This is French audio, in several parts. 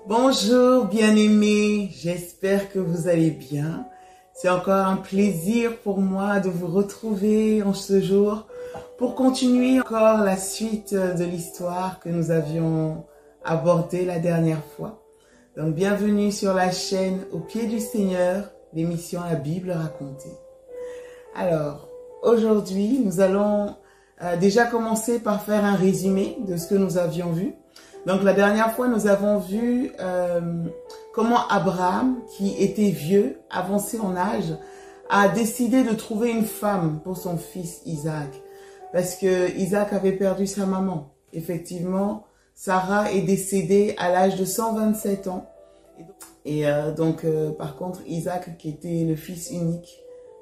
Bonjour bien-aimés, j'espère que vous allez bien. C'est encore un plaisir pour moi de vous retrouver en ce jour pour continuer encore la suite de l'histoire que nous avions abordée la dernière fois. Donc bienvenue sur la chaîne Au pied du Seigneur, l'émission La Bible racontée. Alors aujourd'hui nous allons déjà commencer par faire un résumé de ce que nous avions vu. Donc la dernière fois, nous avons vu comment Abraham, qui était vieux, avancé en âge, a décidé de trouver une femme pour son fils Isaac. Parce que Isaac avait perdu sa maman. Effectivement, Sarah est décédée à l'âge de 127 ans. Et par contre, Isaac, qui était le fils unique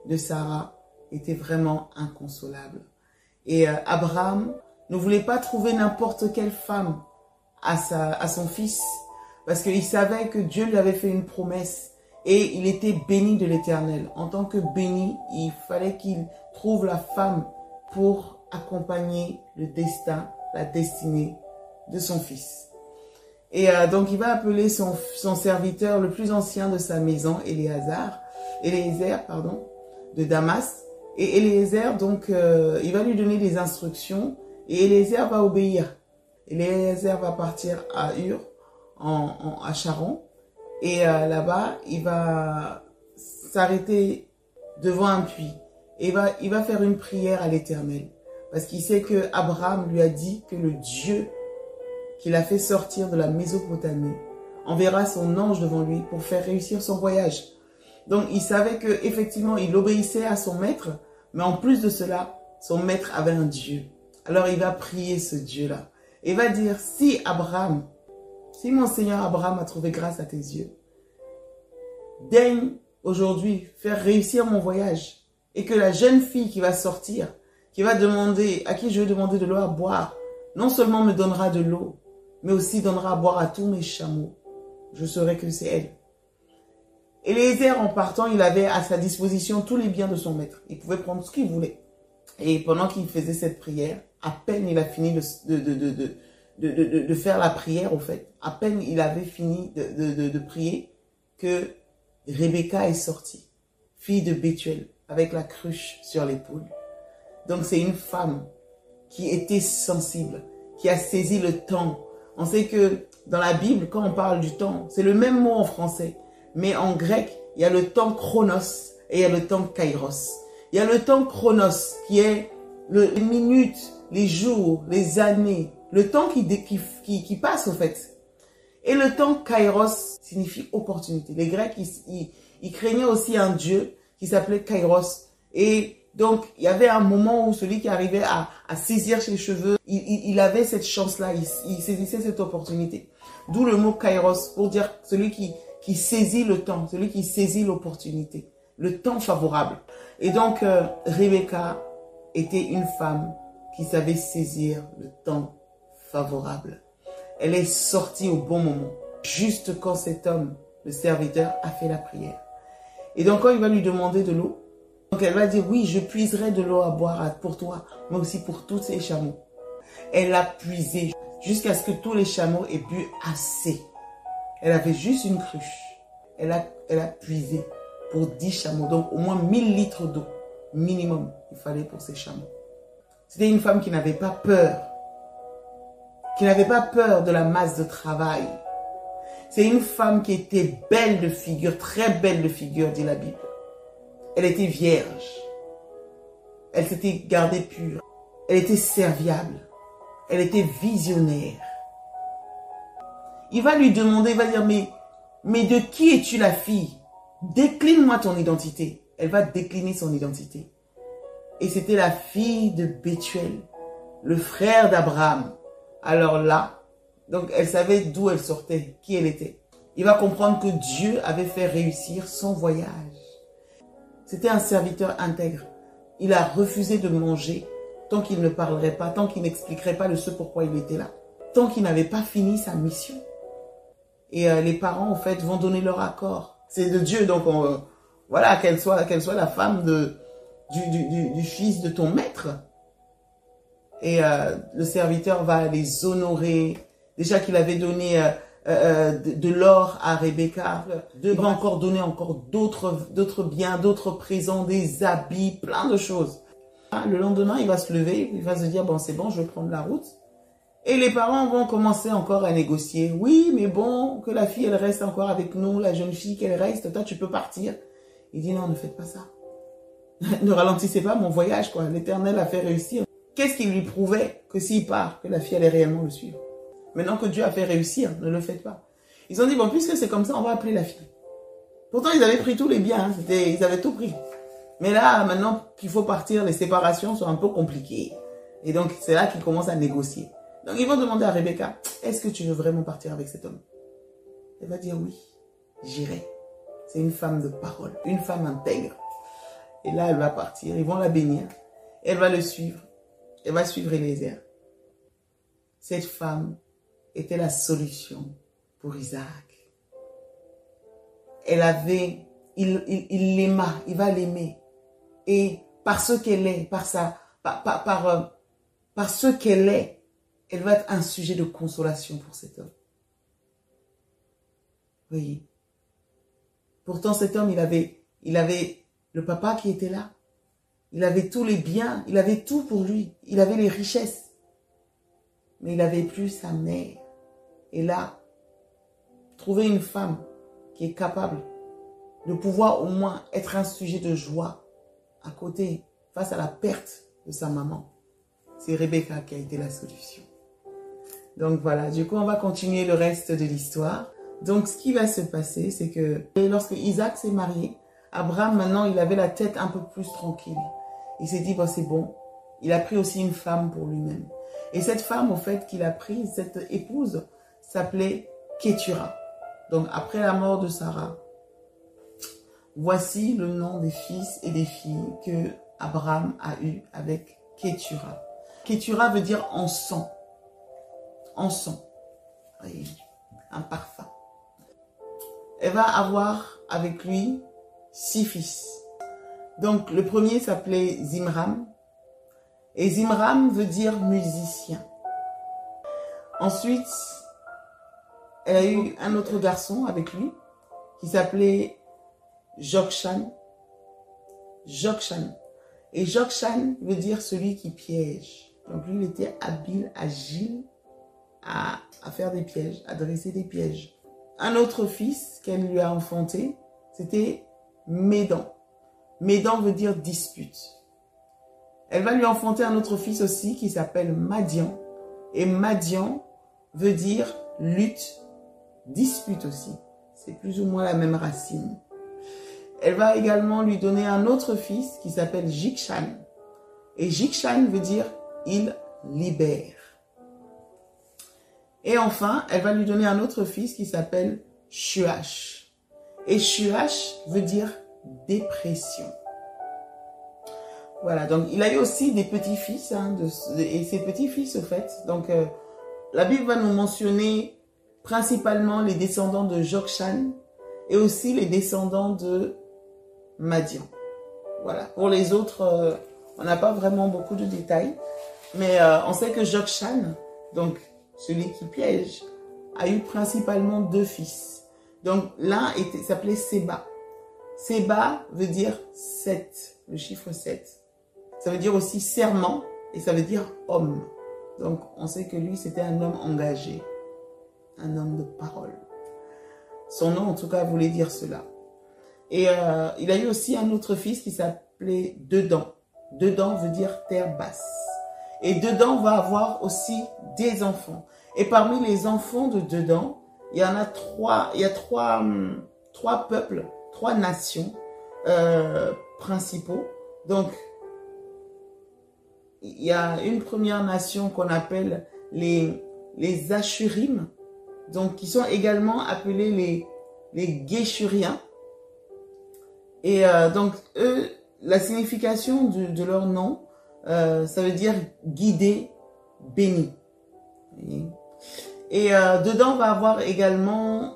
de Sarah, était vraiment inconsolable. Et Abraham ne voulait pas trouver n'importe quelle femme à son fils, parce qu'il savait que Dieu lui avait fait une promesse et il était béni de l'Éternel. En tant que béni, il fallait qu'il trouve la femme pour accompagner le destin, la destinée de son fils. Et donc il va appeler son serviteur le plus ancien de sa maison, Eliezer, de Damas. Et Eliezer, donc, il va lui donner des instructions et Eliezer va obéir. Eliezer va partir à Ur, à Charon, et là-bas, il va s'arrêter devant un puits. Et il va faire une prière à l'Éternel, parce qu'il sait que Abraham lui a dit que le Dieu qu'il a fait sortir de la Mésopotamie enverra son ange devant lui pour faire réussir son voyage. Donc, il savait que effectivement, il obéissait à son maître, mais en plus de cela, son maître avait un Dieu. Alors, il va prier ce Dieu-là. Et va dire, si mon Seigneur Abraham a trouvé grâce à tes yeux, daigne aujourd'hui faire réussir mon voyage et que la jeune fille qui va sortir, à qui je vais demander de l'eau à boire, non seulement me donnera de l'eau, mais aussi donnera à boire à tous mes chameaux. Je saurai que c'est elle. Eliezer, en partant, il avait à sa disposition tous les biens de son maître. Il pouvait prendre ce qu'il voulait. Et pendant qu'il faisait cette prière, à peine il a fini de faire la prière, au fait, à peine il avait fini de prier, que Rebecca est sortie, fille de Bethuel, avec la cruche sur l'épaule. Donc c'est une femme qui était sensible, qui a saisi le temps. On sait que dans la Bible, quand on parle du temps, c'est le même mot en français, mais en grec, il y a le temps chronos et il y a le temps kairos. Il y a le temps chronos qui est les minutes, les jours, les années, le temps qui passe au fait. Et le temps kairos signifie opportunité. Les Grecs, ils craignaient aussi un dieu qui s'appelait Kairos. Et donc, il y avait un moment où celui qui arrivait à saisir ses cheveux, il avait cette chance-là, il saisissait cette opportunité. D'où le mot Kairos, pour dire celui qui saisit le temps, celui qui saisit l'opportunité, le temps favorable. Et donc, Rebecca était une femme qui savait saisir le temps favorable. Elle est sortie au bon moment, juste quand cet homme, le serviteur, a fait la prière. Et donc, quand il va lui demander de l'eau, donc elle va dire, oui, je puiserai de l'eau à boire pour toi, mais aussi pour tous ces chameaux. Elle a puisé jusqu'à ce que tous les chameaux aient bu assez. Elle avait juste une cruche. Elle a puisé pour 10 chameaux, donc au moins 1000 litres d'eau minimum il fallait pour ces chameaux. C'était une femme qui n'avait pas peur, de la masse de travail. C'est une femme qui était belle de figure, très belle de figure, dit la Bible. Elle était vierge, elle s'était gardée pure, elle était serviable, elle était visionnaire. Il va lui demander, il va dire, mais de qui es-tu la fille? Décline-moi ton identité. Elle va décliner son identité. Et c'était la fille de Bethuel, le frère d'Abraham. Alors là, donc elle savait d'où elle sortait, qui elle était. Il va comprendre que Dieu avait fait réussir son voyage. C'était un serviteur intègre. Il a refusé de manger tant qu'il ne parlerait pas, tant qu'il n'expliquerait pas le ce pourquoi il était là, tant qu'il n'avait pas fini sa mission. Et les parents, en fait, vont donner leur accord. C'est de Dieu, donc voilà, qu'elle soit la femme du fils de ton maître. Et le serviteur va les honorer. Déjà qu'il avait donné de l'or à Rebecca. Il va encore donner encore d'autres biens, d'autres présents, des habits, plein de choses. Le lendemain, il va se lever, il va se dire, bon, c'est bon, je vais prendre la route. Et les parents vont commencer encore à négocier. Oui, mais bon, que la fille, elle reste encore avec nous, la jeune fille, qu'elle reste, toi, tu peux partir. Il dit, non, ne faites pas ça. Ne ralentissez pas mon voyage, quoi. L'Éternel a fait réussir. Qu'est-ce qui lui prouvait que s'il part, que la fille allait réellement le suivre? Maintenant que Dieu a fait réussir, ne le faites pas. Ils ont dit, bon, puisque c'est comme ça, on va appeler la fille. Pourtant, ils avaient pris tous les biens, hein, ils avaient tout pris. Mais là, maintenant qu'il faut partir, les séparations sont un peu compliquées. Et donc, c'est là qu'ils commencent à négocier. Donc, ils vont demander à Rebecca, est-ce que tu veux vraiment partir avec cet homme? Elle va dire oui, j'irai. C'est une femme de parole, une femme intègre. Et là, elle va partir, ils vont la bénir. Elle va le suivre. Elle va suivre Eliezer. Cette femme était la solution pour Isaac. Elle avait, il l'aima, il va l'aimer. Et par ce qu'elle est, par ce qu'elle est, elle va être un sujet de consolation pour cet homme. Voyez. Pourtant, cet homme, il avait le papa qui était là. Il avait tous les biens, il avait tout pour lui. Il avait les richesses. Mais il n'avait plus sa mère. Et là, trouver une femme qui est capable de pouvoir au moins être un sujet de joie à côté, face à la perte de sa maman. C'est Rebecca qui a été la solution. Donc voilà, du coup, on va continuer le reste de l'histoire. Donc, ce qui va se passer, c'est que lorsque Isaac s'est marié, Abraham, maintenant, il avait la tête un peu plus tranquille. Il s'est dit, bon, c'est bon. Il a pris aussi une femme pour lui-même. Et cette femme, au fait, qu'il a prise, cette épouse, s'appelait Kétura. Donc, après la mort de Sarah, voici le nom des fils et des filles que Abraham a eu avec Kétura. Kétura veut dire encens. Encens. Oui, un parfum. Elle va avoir avec lui 6 fils. Donc, le premier s'appelait Zimram. Et Zimram veut dire musicien. Ensuite, elle a eu un autre garçon avec lui qui s'appelait Jokshan. Jokshan. Et Jokshan veut dire celui qui piège. Donc, lui, il était habile, agile à faire des pièges, à dresser des pièges. Un autre fils qu'elle lui a enfanté, c'était Médan. Médan veut dire dispute. Elle va lui enfanter un autre fils aussi qui s'appelle Madian. Et Madian veut dire lutte, dispute aussi. C'est plus ou moins la même racine. Elle va également lui donner un autre fils qui s'appelle Jikshan. Et Jikshan veut dire il libère. Et enfin, elle va lui donner un autre fils qui s'appelle Shuash. Et Shuash veut dire dépression. Voilà, donc il a eu aussi des petits-fils, hein, et ses petits-fils au fait. Donc la Bible va nous mentionner principalement les descendants de Jokshan et aussi les descendants de Madian. Voilà, pour les autres, on n'a pas vraiment beaucoup de détails, mais on sait que Jokshan, donc celui qui piège, a eu principalement 2 fils. Donc l'un s'appelait Séba. Séba veut dire 7, le chiffre 7. Ça veut dire aussi serment et ça veut dire homme. Donc on sait que lui c'était un homme engagé, un homme de parole. Son nom en tout cas voulait dire cela. Et il a eu aussi un autre fils qui s'appelait Dedan. Dedan veut dire terre basse. Et Dedan va avoir aussi des enfants. Et parmi les enfants de Dedan, il y en a 3, il y a trois peuples, 3 nations principaux. Donc, il y a une première nation qu'on appelle les Ashurim, donc qui sont également appelés les Géshuriens. Et donc, eux, la signification de leur nom, ça veut dire guidé, béni. Et dedans, on va avoir également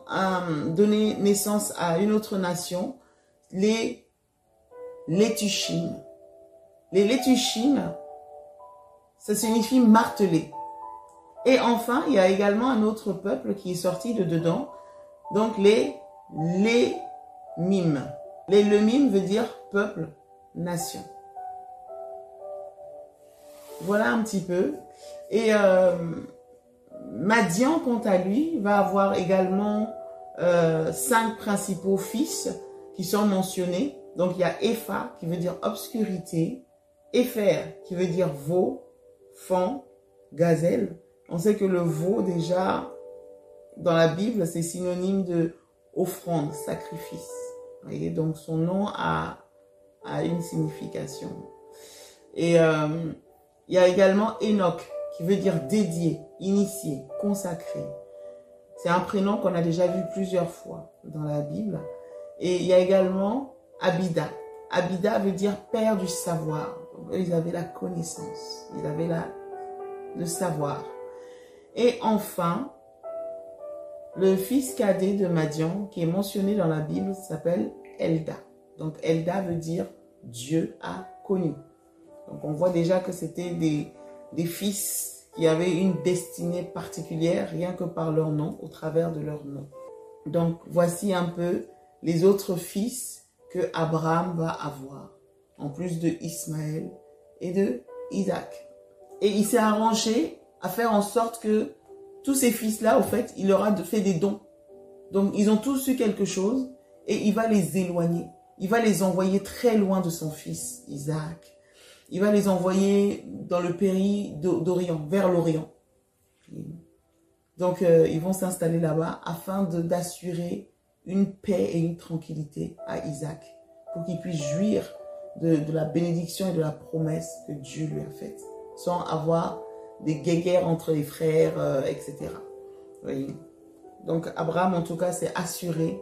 donné naissance à une autre nation, les Létushim. Les Létushim, ça signifie martelé. Et enfin, il y a également un autre peuple qui est sorti de dedans, donc les Lémim. Les Lémim veut dire peuple, nation. Voilà un petit peu. Et Madian, quant à lui, va avoir également 5 principaux fils qui sont mentionnés. Donc, il y a Epha, qui veut dire obscurité, Épher, qui veut dire veau, fan, gazelle. On sait que le veau, déjà, dans la Bible, c'est synonyme de offrande, sacrifice. Vous voyez, donc son nom a une signification. Et il y a également Enoch, qui veut dire dédié, initié, consacré. C'est un prénom qu'on a déjà vu plusieurs fois dans la Bible. Et il y a également Abida. Abida veut dire père du savoir. Donc, eux, ils avaient la connaissance, ils avaient le savoir. Et enfin, le fils cadet de Madian, qui est mentionné dans la Bible, s'appelle Elda. Donc Elda veut dire Dieu a connu. Donc on voit déjà que c'était des fils qui avaient une destinée particulière, rien que par leur nom, au travers de leur nom. Donc voici un peu les autres fils que Abraham va avoir, en plus de Ismaël et de Isaac. Et il s'est arrangé à faire en sorte que tous ces fils-là, au fait, il leur a fait des dons. Donc, ils ont tous eu quelque chose et il va les éloigner. Il va les envoyer très loin de son fils, Isaac. Il va les envoyer dans le pays d'Orient, vers l'Orient. Donc, ils vont s'installer là-bas afin d'assurer une paix et une tranquillité à Isaac pour qu'il puisse jouir de la bénédiction et de la promesse que Dieu lui a faite, sans avoir des guéguerres entre les frères, etc. Oui. Donc Abraham, en tout cas, s'est assuré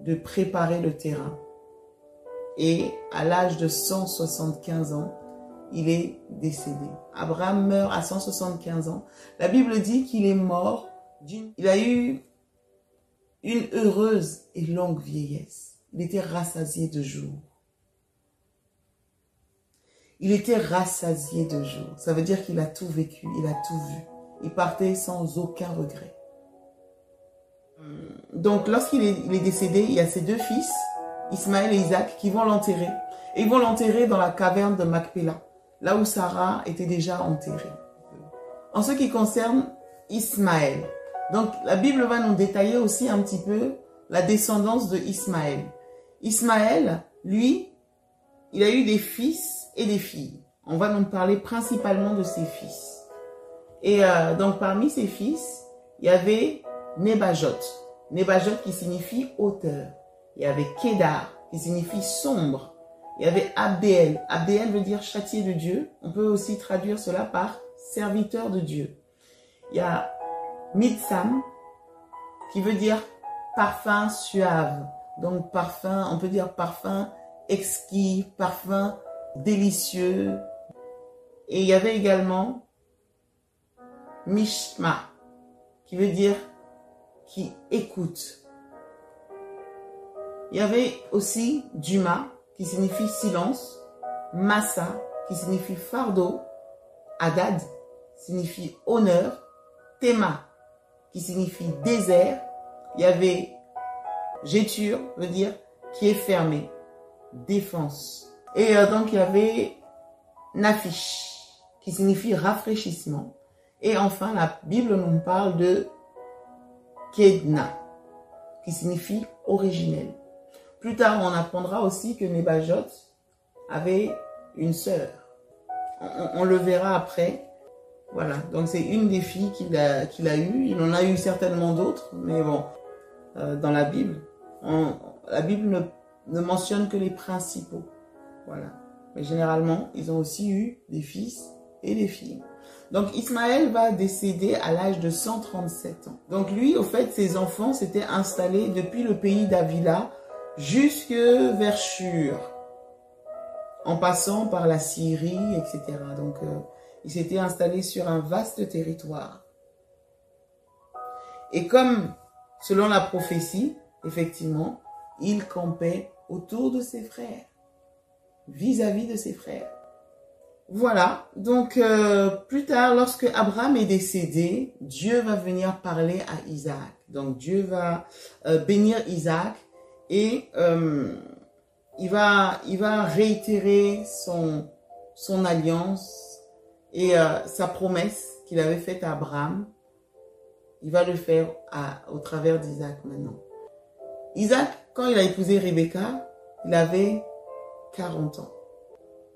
de préparer le terrain. Et à l'âge de 175 ans, il est décédé. Abraham meurt à 175 ans. La Bible dit qu'il est mort il a eu une heureuse et longue vieillesse. Il était rassasié de jours. Il était rassasié de jours. Ça veut dire qu'il a tout vécu, il a tout vu. Il partait sans aucun regret. Donc, lorsqu'il est décédé, il y a ses 2 fils, Ismaël et Isaac, qui vont l'enterrer. Et ils vont l'enterrer dans la caverne de Macpéla, là où Sarah était déjà enterrée. En ce qui concerne Ismaël, donc la Bible va nous détailler aussi un petit peu la descendance de Ismaël. Ismaël, lui, il a eu des fils et des filles. On va nous parler principalement de ses fils. Et donc parmi ses fils, il y avait Nebajot. Nebajot qui signifie hauteur. Il y avait Kédar qui signifie sombre. Il y avait Abdéel. Abdéel veut dire châtier de Dieu. On peut aussi traduire cela par serviteur de Dieu. Il y a Mitsam qui veut dire parfum suave. Donc parfum, on peut dire parfum exquis, parfum délicieux. Et il y avait également Mishma, qui veut dire qui écoute. Il y avait aussi Duma, qui signifie silence, Massa, qui signifie fardeau, Hadad, signifie honneur, Tema, qui signifie désert. Il y avait Jétur, veut dire qui est fermé, défense. Et donc il y avait Nafish, qui signifie rafraîchissement. Et enfin, la Bible nous parle de Kedna, qui signifie originel. Plus tard, on apprendra aussi que Nebajot avait une sœur. On le verra après. Voilà, donc c'est une des filles qu'il a eues. Il en a eu certainement d'autres, mais bon, dans la Bible, la Bible ne mentionne que les principaux. Voilà. Mais généralement, ils ont aussi eu des fils et des filles. Donc Ismaël va décéder à l'âge de 137 ans. Donc lui, au fait, ses enfants s'étaient installés depuis le pays d'Avila jusque vers Shur, en passant par la Syrie, etc. Donc ils s'étaient installés sur un vaste territoire. Et comme, selon la prophétie, effectivement, il campait autour de ses frères, vis-à-vis de ses frères. Voilà, donc plus tard, lorsque Abraham est décédé, Dieu va venir parler à Isaac. Donc Dieu va bénir Isaac et il va réitérer son alliance et sa promesse qu'il avait faite à Abraham. Il va le faire au travers d'Isaac maintenant. Isaac, quand il a épousé Rebecca, il avait 40 ans.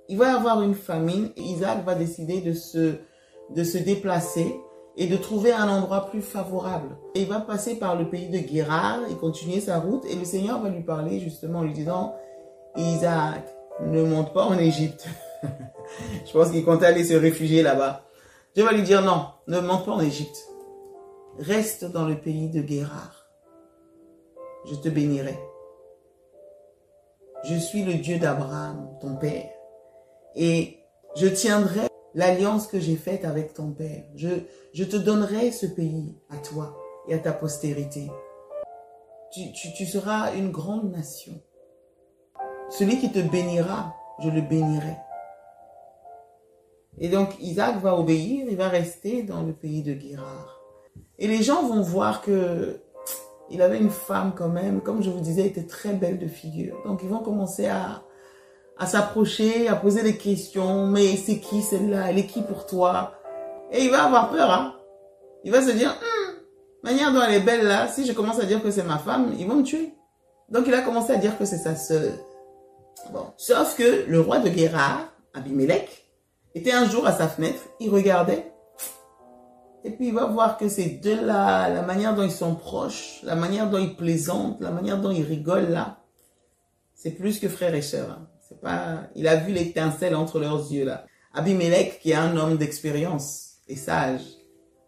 Il va y avoir une famine et Isaac va décider de se déplacer et de trouver un endroit plus favorable. Et il va passer par le pays de Guérar et continuer sa route et le Seigneur va lui parler justement en lui disant « Isaac, ne monte pas en Égypte. » Je pense qu'il comptait aller se réfugier là-bas. Dieu va lui dire « Non, ne monte pas en Égypte. Reste dans le pays de Guérar. Je te bénirai. Je suis le Dieu d'Abraham, ton père. Et je tiendrai l'alliance que j'ai faite avec ton père. Je te donnerai ce pays à toi et à ta postérité. Tu seras une grande nation. Celui qui te bénira, je le bénirai. » Et donc Isaac va obéir, il va rester dans le pays de Guérar. Et les gens vont voir que il avait une femme quand même, comme je vous disais, elle était très belle de figure. Donc ils vont commencer à s'approcher, à poser des questions. Mais c'est qui celle-là? Elle est qui pour toi? Et il va avoir peur, hein. Il va se dire, manière dont elle est belle là, si je commence à dire que c'est ma femme, ils vont me tuer. Donc il a commencé à dire que c'est sa sœur. Bon. Sauf que le roi de Guérar, Abimelech, était un jour à sa fenêtre, il regardait. Et puis il va voir que ces deux-là, la manière dont ils sont proches, la manière dont ils plaisantent, la manière dont ils rigolent là, c'est plus que frère et sœur, hein. C'est pas, il a vu l'étincelle entre leurs yeux là. Abimelech, qui est un homme d'expérience et sage,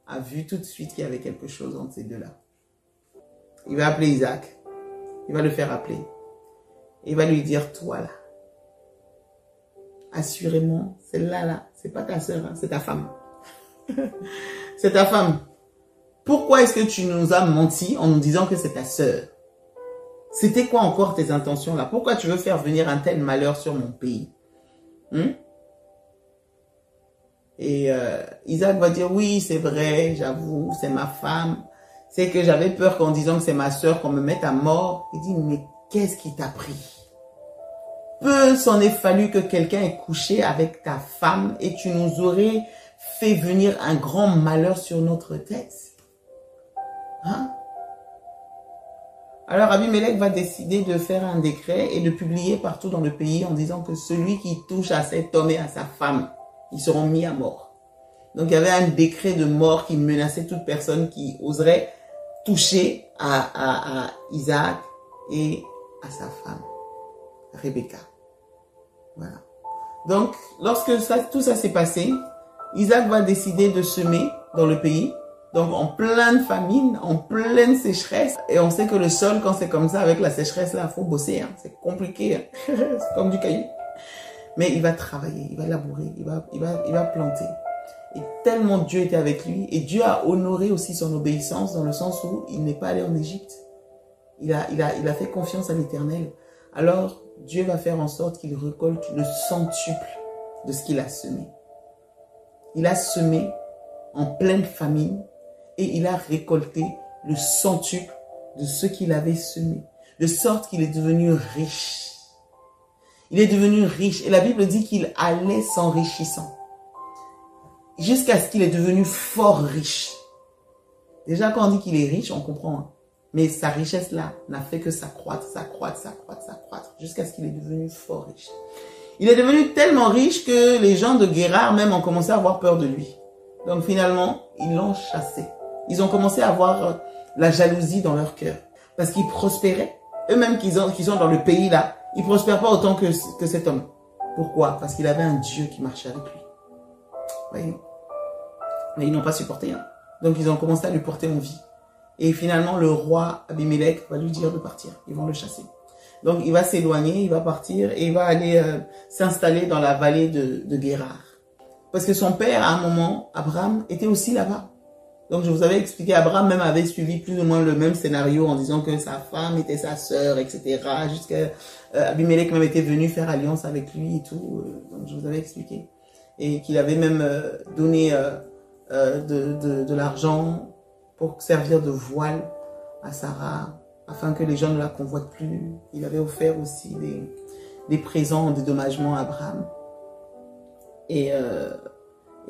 a vu tout de suite qu'il y avait quelque chose entre ces deux-là. Il va appeler Isaac. Il va le faire appeler. Il va lui dire, toi là, assurément, celle-là là, c'est pas ta sœur, hein, c'est ta femme. C'est ta femme. Pourquoi est-ce que tu nous as menti en nous disant que c'est ta sœur? C'était quoi encore tes intentions là? Pourquoi tu veux faire venir un tel malheur sur mon pays? Et Isaac va dire, oui, c'est vrai, j'avoue, c'est ma femme. C'est que j'avais peur qu'en disant que c'est ma sœur, qu'on me mette à mort. Il dit, mais qu'est-ce qui t'a pris? Peu s'en est fallu que quelqu'un ait couché avec ta femme et tu nous aurais fait venir un grand malheur sur notre tête. Hein? Alors Abimelech va décider de faire un décret et de publier partout dans le pays en disant que celui qui touche à cet homme et à sa femme, ils seront mis à mort. Donc il y avait un décret de mort qui menaçait toute personne qui oserait toucher à Isaac et à sa femme, Rebecca. Voilà. Donc lorsque tout ça s'est passé, Isaac va décider de semer dans le pays. Donc en pleine famine, en pleine sécheresse. Et on sait que le sol, quand c'est comme ça, avec la sécheresse, là, il faut bosser. Hein. C'est compliqué. Hein. C'est comme du caillou. Mais il va travailler, il va labourer, il va planter. Et tellement Dieu était avec lui. Et Dieu a honoré aussi son obéissance dans le sens où il n'est pas allé en Égypte. Il a fait confiance à l'Éternel. Alors Dieu va faire en sorte qu'il récolte le centuple de ce qu'il a semé. Il a semé en pleine famine. Et il a récolté le centuple de ce qu'il avait semé. De sorte qu'il est devenu riche. Il est devenu riche. Et la Bible dit qu'il allait s'enrichissant. Jusqu'à ce qu'il est devenu fort riche. Déjà quand on dit qu'il est riche, on comprend. Hein? Mais sa richesse là n'a fait que s'accroître, jusqu'à ce qu'il est devenu fort riche. Il est devenu tellement riche que les gens de Guérar même ont commencé à avoir peur de lui. Donc finalement, ils l'ont chassé. Ils ont commencé à avoir la jalousie dans leur cœur. Parce qu'ils prospéraient. Eux-mêmes qui sont dans le pays là, ils ne prospèrent pas autant que cet homme. Pourquoi? Parce qu'il avait un Dieu qui marchait avec lui. Voyez? Mais ils n'ont pas supporté. Hein. Donc ils ont commencé à lui porter envie. Et finalement, le roi Abimelech va lui dire de partir. Ils vont le chasser. Donc il va s'éloigner, il va partir et il va aller s'installer dans la vallée de Guérar. Parce que son père, à un moment, Abraham, était aussi là-bas. Donc je vous avais expliqué, Abraham même avait suivi plus ou moins le même scénario en disant que sa femme était sa sœur, etc. Jusqu'à Abimelech même était venu faire alliance avec lui et tout. Donc je vous avais expliqué. et qu'il avait même donné de l'argent pour servir de voile à Sarah, afin que les gens ne la convoitent plus. Il avait offert aussi des présents en dédommagement à Abraham. Et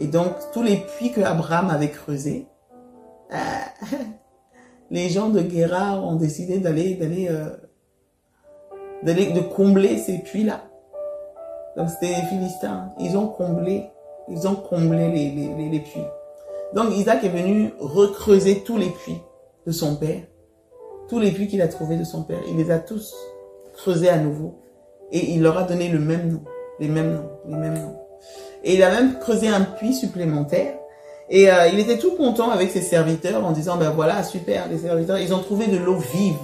donc, tous les puits que Abraham avait creusés, les gens de Guérard ont décidé de combler ces puits-là. Donc, c'était les Philistins. Ils ont comblé les puits. Donc, Isaac est venu recreuser tous les puits de son père. Tous les puits qu'il a trouvés de son père. Il les a tous creusés à nouveau. Et il leur a donné le même nom. Les mêmes noms. Et il a même creusé un puits supplémentaire. Et il était tout content avec ses serviteurs en disant, ben voilà, super, les serviteurs, ils ont trouvé de l'eau vive.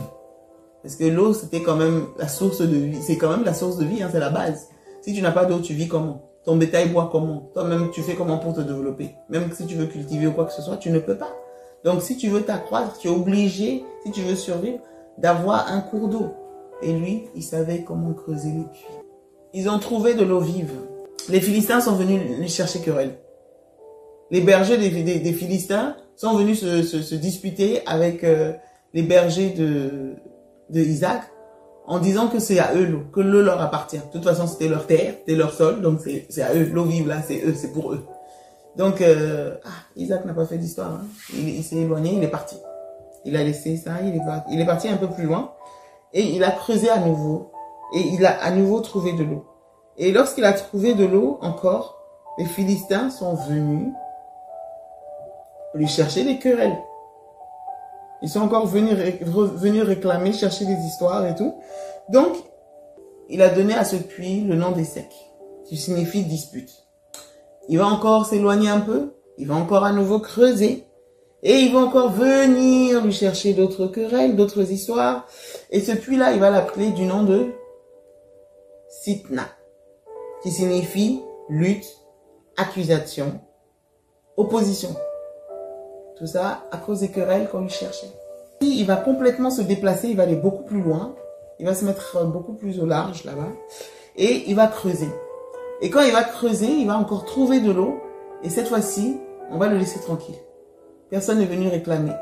Parce que l'eau, c'était quand même la source de vie. C'est quand même la source de vie, hein, c'est la base. Si tu n'as pas d'eau, tu vis comment? Ton bétail boit comment? Toi-même, tu fais comment pour te développer? Même si tu veux cultiver ou quoi que ce soit, tu ne peux pas. Donc, si tu veux t'accroître, tu es obligé, si tu veux survivre, d'avoir un cours d'eau. Et lui, il savait comment creuser les puits. Ils ont trouvé de l'eau vive. Les Philistins sont venus les chercher querelle. Les bergers des Philistins sont venus se disputer avec les bergers de Isaac en disant que c'est à eux l'eau, que l'eau leur appartient. De toute façon, c'était leur terre, c'était leur sol, donc c'est à eux. L'eau vive là, c'est eux, c'est pour eux. Donc, Isaac n'a pas fait d'histoire. Hein. Il s'est éloigné, il est parti. Il a laissé ça, il est parti un peu plus loin et il a creusé à nouveau et il a à nouveau trouvé de l'eau. Et lorsqu'il a trouvé de l'eau encore, les Philistins sont venus lui chercher des querelles. Ils sont encore venus réclamer, chercher des histoires et tout. Donc, il a donné à ce puits le nom d'Essek, qui signifie dispute. Il va encore s'éloigner un peu, il va encore à nouveau creuser, et il va encore venir lui chercher d'autres querelles, d'autres histoires. Et ce puits-là, il va l'appeler du nom de Sitna, qui signifie lutte, accusation, opposition. Tout ça à cause des querelles qu'on lui cherchait. Il va complètement se déplacer, il va aller beaucoup plus loin. Il va se mettre beaucoup plus au large là-bas. Et il va creuser. Et quand il va creuser, il va encore trouver de l'eau. Et cette fois-ci, on va le laisser tranquille. Personne n'est venu réclamer.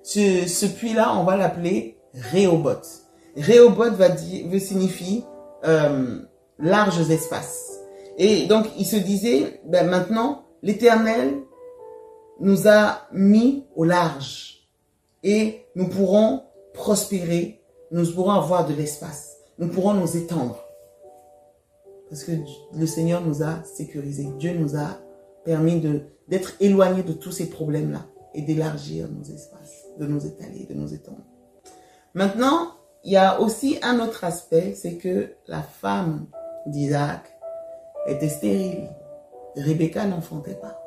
Ce puits-là, on va l'appeler Rehoboth. Rehoboth veut signifier larges espaces. Et donc, il se disait, ben maintenant, l'Éternel nous a mis au large et nous pourrons prospérer, nous pourrons avoir de l'espace, nous pourrons nous étendre parce que le Seigneur nous a sécurisés. Dieu nous a permis d'être éloignés de tous ces problèmes-là et d'élargir nos espaces, de nous étaler, de nous étendre. Maintenant, il y a aussi un autre aspect, c'est que la femme d'Isaac était stérile. Rebecca n'enfantait pas.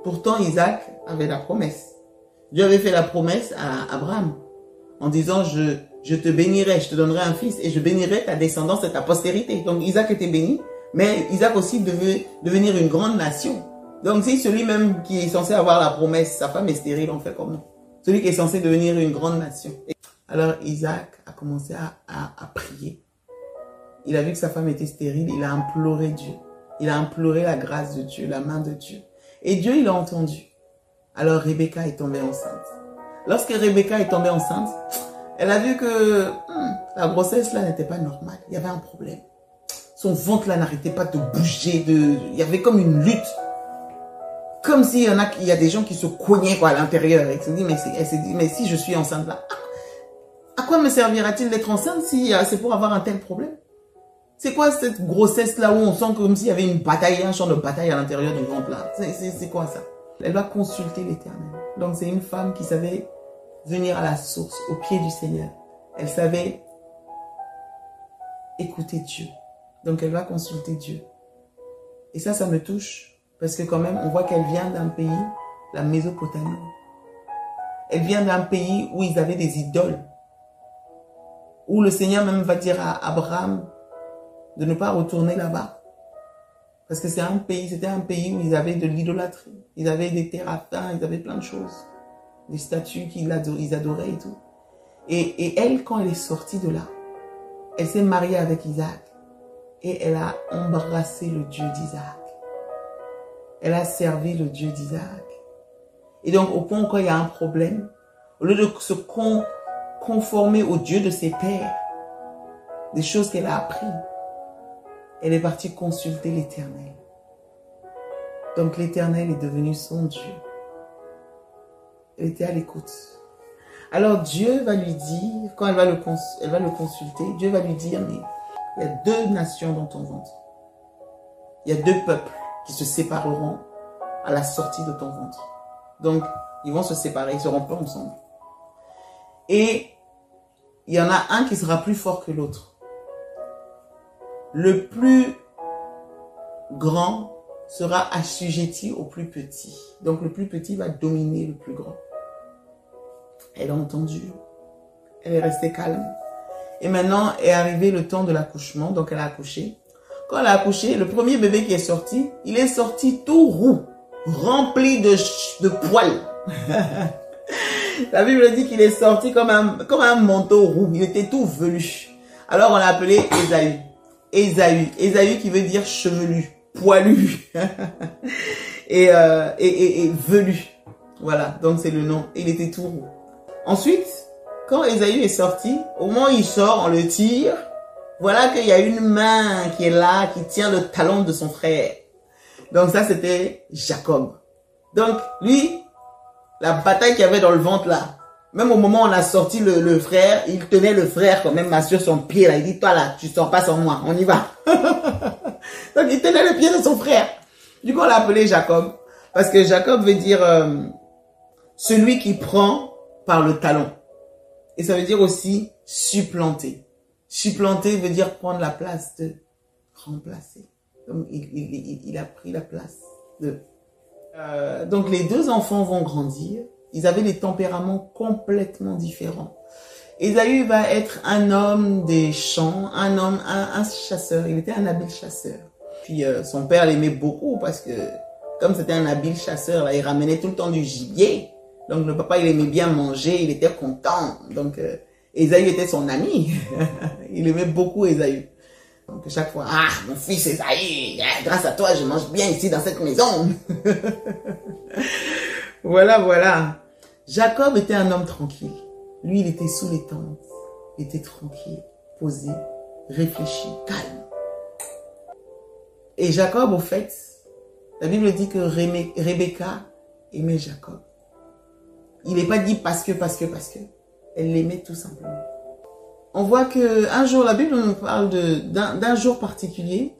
Pourtant, Isaac avait la promesse. Dieu avait fait la promesse à Abraham en disant, je te bénirai, je te donnerai un fils et je bénirai ta descendance et ta postérité. Donc, Isaac était béni, mais Isaac aussi devait devenir une grande nation. Donc, si celui même qui est censé avoir la promesse, sa femme est stérile, on fait comment? Celui qui est censé devenir une grande nation. Alors, Isaac a commencé à prier. Il a vu que sa femme était stérile, il a imploré Dieu. Il a imploré la grâce de Dieu, la main de Dieu. Et Dieu, il a entendu. Alors, Rebecca est tombée enceinte. Lorsque Rebecca est tombée enceinte, elle a vu que la grossesse, là, n'était pas normale. Il y avait un problème. Son ventre, là, n'arrêtait pas de bouger. Il y avait comme une lutte. Comme s'il y a des gens qui se cognaient, quoi, à l'intérieur. Elle s'est dit, mais si je suis enceinte, là, à quoi me servira-t-il d'être enceinte si c'est pour avoir un tel problème? C'est quoi cette grossesse-là où on sent comme s'il y avait une bataille, un champ de bataille à l'intérieur du ventre là? C'est quoi ça? Elle va consulter l'Éternel. Donc c'est une femme qui savait venir à la source, au pied du Seigneur. Elle savait écouter Dieu. Donc elle va consulter Dieu. Et ça me touche. Parce que quand même, on voit qu'elle vient d'un pays, la Mésopotamie. Elle vient d'un pays où ils avaient des idoles. Où le Seigneur même va dire à Abraham de ne pas retourner là-bas. Parce que c'était un pays où ils avaient de l'idolâtrie. Ils avaient des téraphins, ils avaient plein de choses. Des statues qu'ils adoraient et tout. Et elle, quand elle est sortie de là, elle s'est mariée avec Isaac. Et elle a embrassé le Dieu d'Isaac. elle a servi le Dieu d'Isaac. Et donc, au point où quand il y a un problème, au lieu de se conformer au Dieu de ses pères, des choses qu'elle a apprises, elle est partie consulter l'Éternel. Donc l'Éternel est devenu son Dieu. Elle était à l'écoute. Alors Dieu va lui dire, quand elle va le consulter, Dieu va lui dire, mais il y a 2 nations dans ton ventre. Il y a 2 peuples qui se sépareront à la sortie de ton ventre. Donc, ils vont se séparer, ils ne seront pas ensemble. Et il y en a un qui sera plus fort que l'autre. Le plus grand sera assujetti au plus petit. Donc, le plus petit va dominer le plus grand. Elle a entendu. Elle est restée calme. Et maintenant est arrivé le temps de l'accouchement. Donc, elle a accouché. Quand elle a accouché, le premier bébé qui est sorti, il est sorti tout roux, rempli de poils. La Bible dit qu'il est sorti comme un manteau roux. Il était tout velu. Alors, on l'a appelé Ésaü. Ésaü qui veut dire chevelu, poilu et velu. Voilà, donc c'est le nom. Il était tout roux. Ensuite, quand Ésaü est sorti, au moment où il sort, on le tire. Voilà qu'il y a une main qui est là, qui tient le talon de son frère. Donc ça, c'était Jacob. Donc lui, la bataille qu'il y avait dans le ventre là, même au moment où on a sorti le frère, il tenait le frère quand même sur son pied là. Il dit, toi là, tu sors pas sans moi, on y va. Donc il tenait le pied de son frère. Du coup, on l'a appelé Jacob. Parce que Jacob veut dire celui qui prend par le talon. Et ça veut dire aussi supplanter. Supplanter veut dire prendre la place de remplacer. Donc il a pris la place de... donc les 2 enfants vont grandir. Ils avaient des tempéraments complètement différents. Ésaü va être un homme des champs, un chasseur. Il était un habile chasseur. Puis son père l'aimait beaucoup parce que comme c'était un habile chasseur, là, il ramenait tout le temps du gibier. Donc le papa, il aimait bien manger, il était content. Donc Ésaü était son ami. Il aimait beaucoup Ésaü. Donc chaque fois, ah, mon fils Ésaü, grâce à toi, je mange bien ici dans cette maison. Voilà, voilà. Jacob était un homme tranquille. Lui, il était sous les tentes. Il était tranquille, posé, réfléchi, calme. Et Jacob, au fait, la Bible dit que Rebecca aimait Jacob. Il n'est pas dit parce que. Elle l'aimait tout simplement. On voit qu'un jour, la Bible nous parle d'un jour particulier.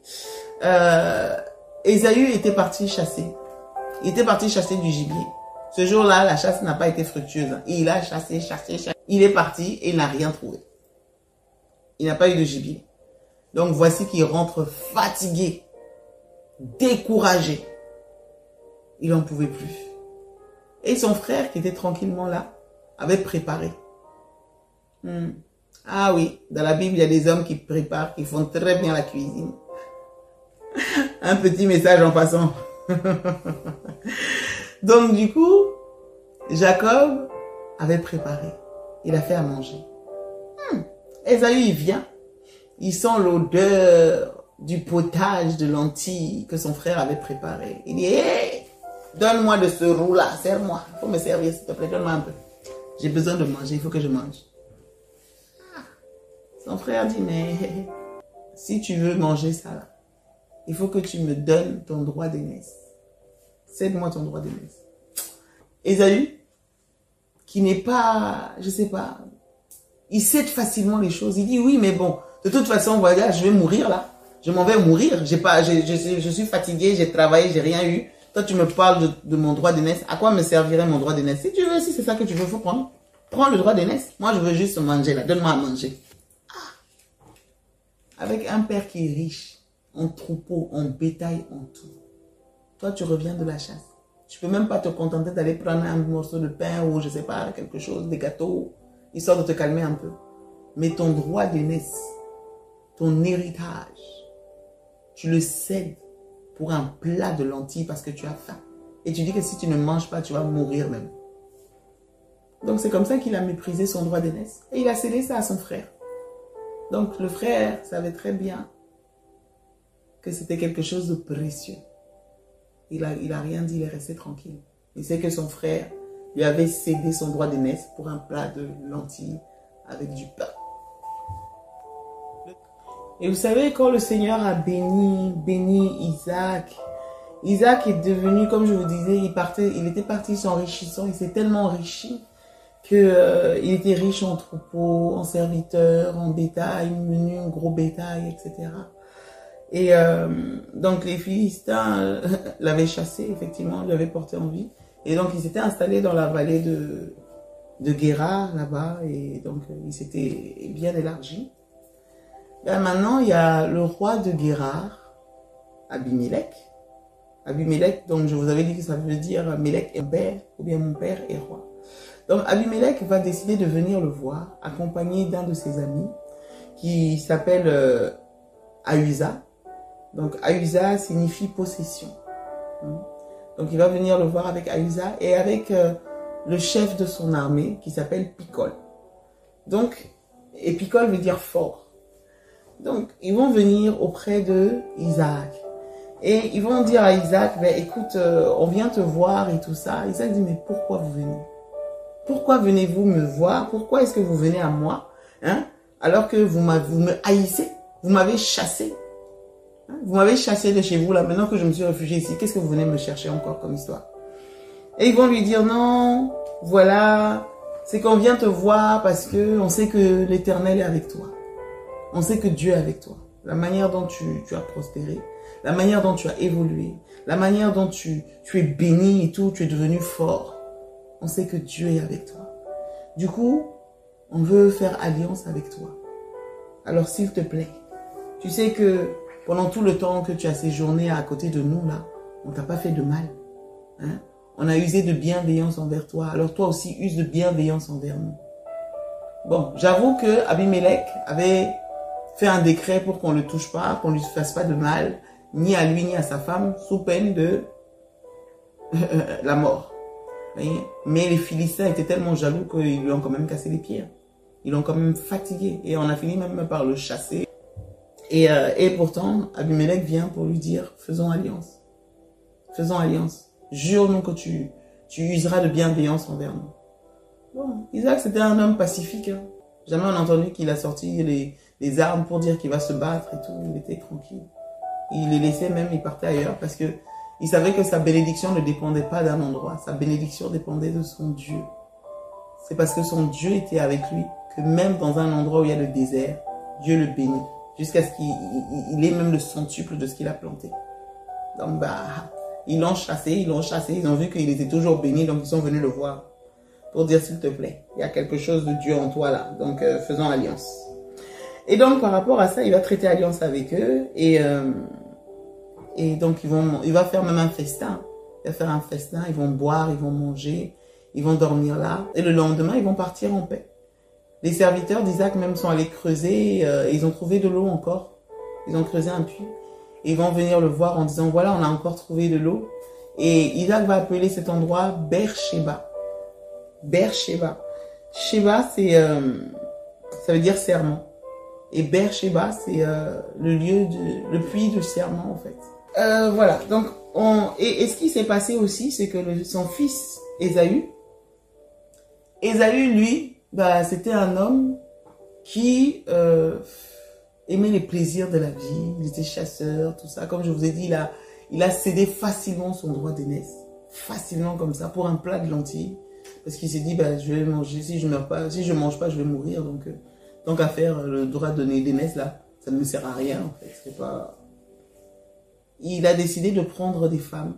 Ésaü était parti chasser. Il était parti chasser du gibier. Ce jour-là, la chasse n'a pas été fructueuse. Il a chassé. Il est parti et il n'a rien trouvé. Il n'a pas eu de gibier. Donc voici qu'il rentre fatigué, découragé. Il n'en pouvait plus. Et son frère, qui était tranquillement là, avait préparé. Ah oui, dans la Bible, il y a des hommes qui préparent, qui font très bien la cuisine. Un petit message en passant. Donc du coup, Jacob avait préparé. Il a fait à manger. Ésaü, il vient. Il sent l'odeur du potage de lentilles que son frère avait préparé. Il dit, hey, donne-moi de ce roux-là, serre-moi. Il faut me servir, s'il te plaît, donne-moi un peu. J'ai besoin de manger, il faut que je mange. Son frère dit, mais si tu veux manger ça, là, il faut que tu me donnes ton droit d'aînesse. Cède-moi ton droit d'aînesse. Ésaü, qui n'est pas, je sais pas, il cède facilement les choses. Il dit, oui, mais bon, de toute façon, voilà, je vais mourir là. Je m'en vais mourir. Je suis fatigué, j'ai travaillé, j'ai rien eu. Toi, tu me parles de mon droit d'aînesse. À quoi me servirait mon droit d'aînesse? Si tu veux, si c'est ça que tu veux, il faut prendre. Prends le droit d'aînesse. Moi, je veux juste manger là. Donne-moi à manger. Avec un père qui est riche, en troupeau, en bétail, en tout. Toi, tu reviens de la chasse. Tu peux même pas te contenter d'aller prendre un morceau de pain ou je sais pas, quelque chose, des gâteaux, histoire de te calmer un peu. Mais ton droit d'aînesse, ton héritage, tu le cèdes pour un plat de lentilles parce que tu as faim. Et tu dis que si tu ne manges pas, tu vas mourir même. Donc c'est comme ça qu'il a méprisé son droit d'aînesse. Et il a cédé ça à son frère. Donc le frère savait très bien que c'était quelque chose de précieux. il a rien dit, il est resté tranquille. Il sait que son frère lui avait cédé son droit d'aînesse pour un plat de lentilles avec du pain. Et vous savez, quand le Seigneur a béni Isaac, Isaac est devenu, comme je vous disais, il était parti s'enrichissant, il s'est tellement enrichi que il était riche en troupeaux, en serviteurs, en bétail, menu, gros bétail, etc. Et donc les Philistins l'avaient chassé, effectivement, l'avaient porté en vie. Et donc ils s'étaient installés dans la vallée de Guérar, là-bas, et donc il s'était bien élargi. Là, maintenant, il y a le roi de Guérar, Abimelech. Abimelech, donc je vous avais dit que ça veut dire Mélech est père, ou bien mon père est roi. Donc Abimelech va décider de venir le voir, accompagné d'un de ses amis, qui s'appelle Ahuza. Donc Ahuza signifie possession. Donc il va venir le voir avec Ahuza et avec le chef de son armée qui s'appelle Picol. Donc, et Picol veut dire fort. Donc ils vont venir auprès de Isaac. Et ils vont dire à Isaac, ben, écoute, on vient te voir et tout ça. Isaac dit, mais pourquoi vous venez? Pourquoi venez-vous me voir? Pourquoi est-ce que vous venez à moi? Hein? Alors que vous me haïssez, vous m'avez chassé. Hein? Vous m'avez chassé de chez vous, là, maintenant que je me suis réfugié ici. Qu'est-ce que vous venez me chercher encore comme histoire? Et ils vont lui dire, non, voilà, c'est qu'on vient te voir parce que on sait que l'Éternel est avec toi. On sait que Dieu est avec toi. La manière dont tu as prospéré, la manière dont tu as évolué, la manière dont tu es béni et tout, tu es devenu fort. On sait que Dieu est avec toi. Du coup, on veut faire alliance avec toi. Alors s'il te plaît, tu sais que pendant tout le temps que tu as séjourné à côté de nous, là, on t'a pas fait de mal. Hein? On a usé de bienveillance envers toi. Alors toi aussi, use de bienveillance envers nous. Bon, j'avoue que Abimelech avait fait un décret pour qu'on ne le touche pas, qu'on ne lui fasse pas de mal, ni à lui, ni à sa femme, sous peine de la mort. Voyez? Mais les Philistins étaient tellement jaloux qu'ils lui ont quand même cassé les pieds. Ils l'ont quand même fatigué. Et on a fini même par le chasser. Et pourtant, Abimelech vient pour lui dire, faisons alliance. Faisons alliance. Jure-nous que tu useras de bienveillance envers nous. Bon, Isaac, c'était un homme pacifique. Hein. Jamais on a entendu qu'il a sorti les armes pour dire qu'il va se battre et tout. Il était tranquille. Il les laissait même, il partait ailleurs parce que il savait que sa bénédiction ne dépendait pas d'un endroit. Sa bénédiction dépendait de son Dieu. C'est parce que son Dieu était avec lui que même dans un endroit où il y a le désert, Dieu le bénit. Jusqu'à ce qu'il ait même le centuple de ce qu'il a planté. Donc, bah, ils l'ont chassé. Ils ont vu qu'il était toujours béni. Donc, ils sont venus le voir pour dire, s'il te plaît, il y a quelque chose de Dieu en toi là. Donc, faisons alliance. Et donc, par rapport à ça, il va traiter alliance avec eux. Et donc, il va faire même un festin. Il va faire un festin. Ils vont boire, ils vont manger. Ils vont dormir là. Et le lendemain, ils vont partir en paix. Les serviteurs d'Isaac même sont allés creuser. Ils ont trouvé de l'eau encore. Ils ont creusé un puits. Et ils vont venir le voir en disant, voilà, on a encore trouvé de l'eau. Et Isaac va appeler cet endroit Beersheba. Beersheba. Sheba, c'est, ça veut dire serment. Et Beersheba, c'est le puits de serment, en fait. Voilà. Donc, et ce qui s'est passé aussi, c'est que son fils, Ésaü, lui, bah, c'était un homme qui aimait les plaisirs de la vie. Il était chasseur, tout ça. Comme je vous ai dit, il a cédé facilement son droit d'aînesse. Facilement comme ça, pour un plat de lentilles. Parce qu'il s'est dit, bah, je vais manger. Si je ne mange pas, je vais mourir. Donc, tant qu'à faire le droit d'aînesse, là, ça ne me sert à rien, en fait. C'est pas... Il a décidé de prendre des femmes,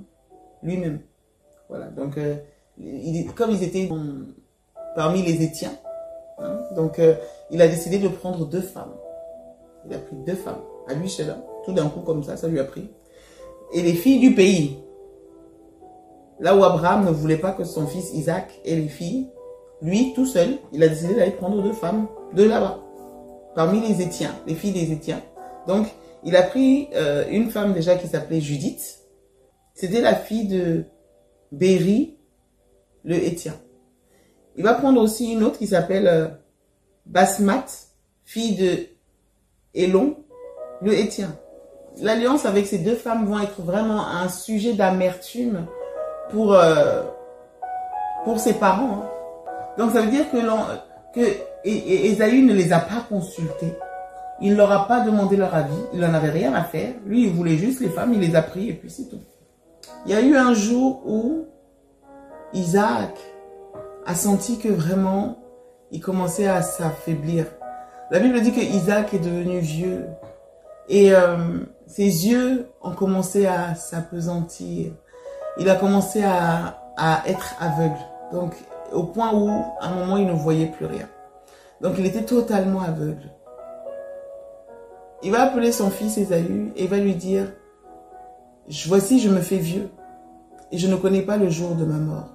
lui-même. Voilà. Donc, comme ils étaient parmi les Étiens, hein, donc, il a décidé de prendre 2 femmes. Il a pris 2 femmes, à lui seul, tout d'un coup comme ça lui a pris. Et les filles du pays, là où Abraham ne voulait pas que son fils Isaac ait les filles, lui, tout seul, il a décidé d'aller prendre 2 femmes de là-bas, parmi les Étiens, les filles des Étiens. Donc, il a pris une femme déjà qui s'appelait Judith. C'était la fille de Béri, le Hétien. Il va prendre aussi une autre qui s'appelle Basmat, fille de Élon, le Hétien. l'alliance avec ces deux femmes vont être vraiment un sujet d'amertume pour ses parents. Hein. Donc ça veut dire que Ésaü ne les a pas consultés. Il ne leur a pas demandé leur avis. Il n'en avait rien à faire. Lui, il voulait juste les femmes. Il les a pris et puis c'est tout. Il y a eu un jour où Isaac a senti que vraiment, il commençait à s'affaiblir. La Bible dit que Isaac est devenu vieux. Et ses yeux ont commencé à s'appesantir. Il a commencé à être aveugle. Donc, au point où, à un moment, il ne voyait plus rien. Donc, il était totalement aveugle. Il va appeler son fils Ésaü et va lui dire, voici, je me fais vieux et je ne connais pas le jour de ma mort.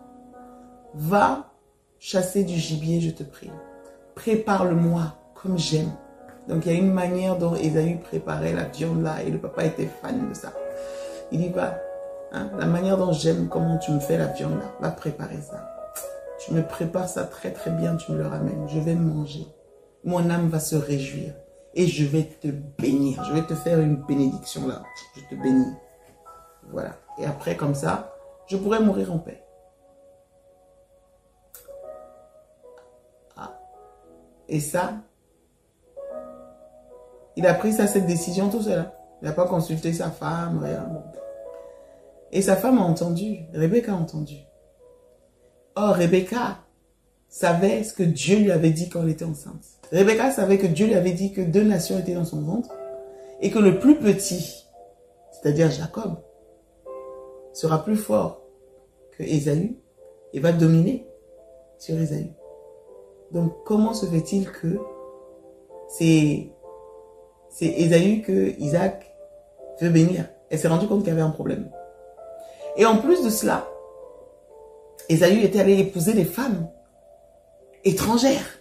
Va chasser du gibier, je te prie. Prépare-le-moi comme j'aime. Donc, il y a une manière dont Ésaü préparait la viande là et le papa était fan de ça. Il dit, va, hein, la manière dont j'aime comment tu me fais la viande là, va préparer ça. Tu me prépares ça très très bien, tu me le ramènes. Je vais manger. Mon âme va se réjouir. Et je vais te bénir. Je vais te faire une bénédiction là. Je te bénis. Voilà. Et après, comme ça, je pourrais mourir en paix. Ah. Et ça, il a pris cette décision tout seul. Il n'a pas consulté sa femme, rien. Et sa femme a entendu. Rebecca a entendu. Or, Rebecca savait ce que Dieu lui avait dit quand elle était enceinte. Rebecca savait que Dieu lui avait dit que 2 nations étaient dans son ventre et que le plus petit, c'est-à-dire Jacob, sera plus fort que Ésaü et va dominer sur Ésaü. Donc, comment se fait-il que c'est Ésaü que Isaac veut bénir? Elle s'est rendue compte qu'il y avait un problème. Et en plus de cela, Ésaü était allé épouser des femmes étrangères.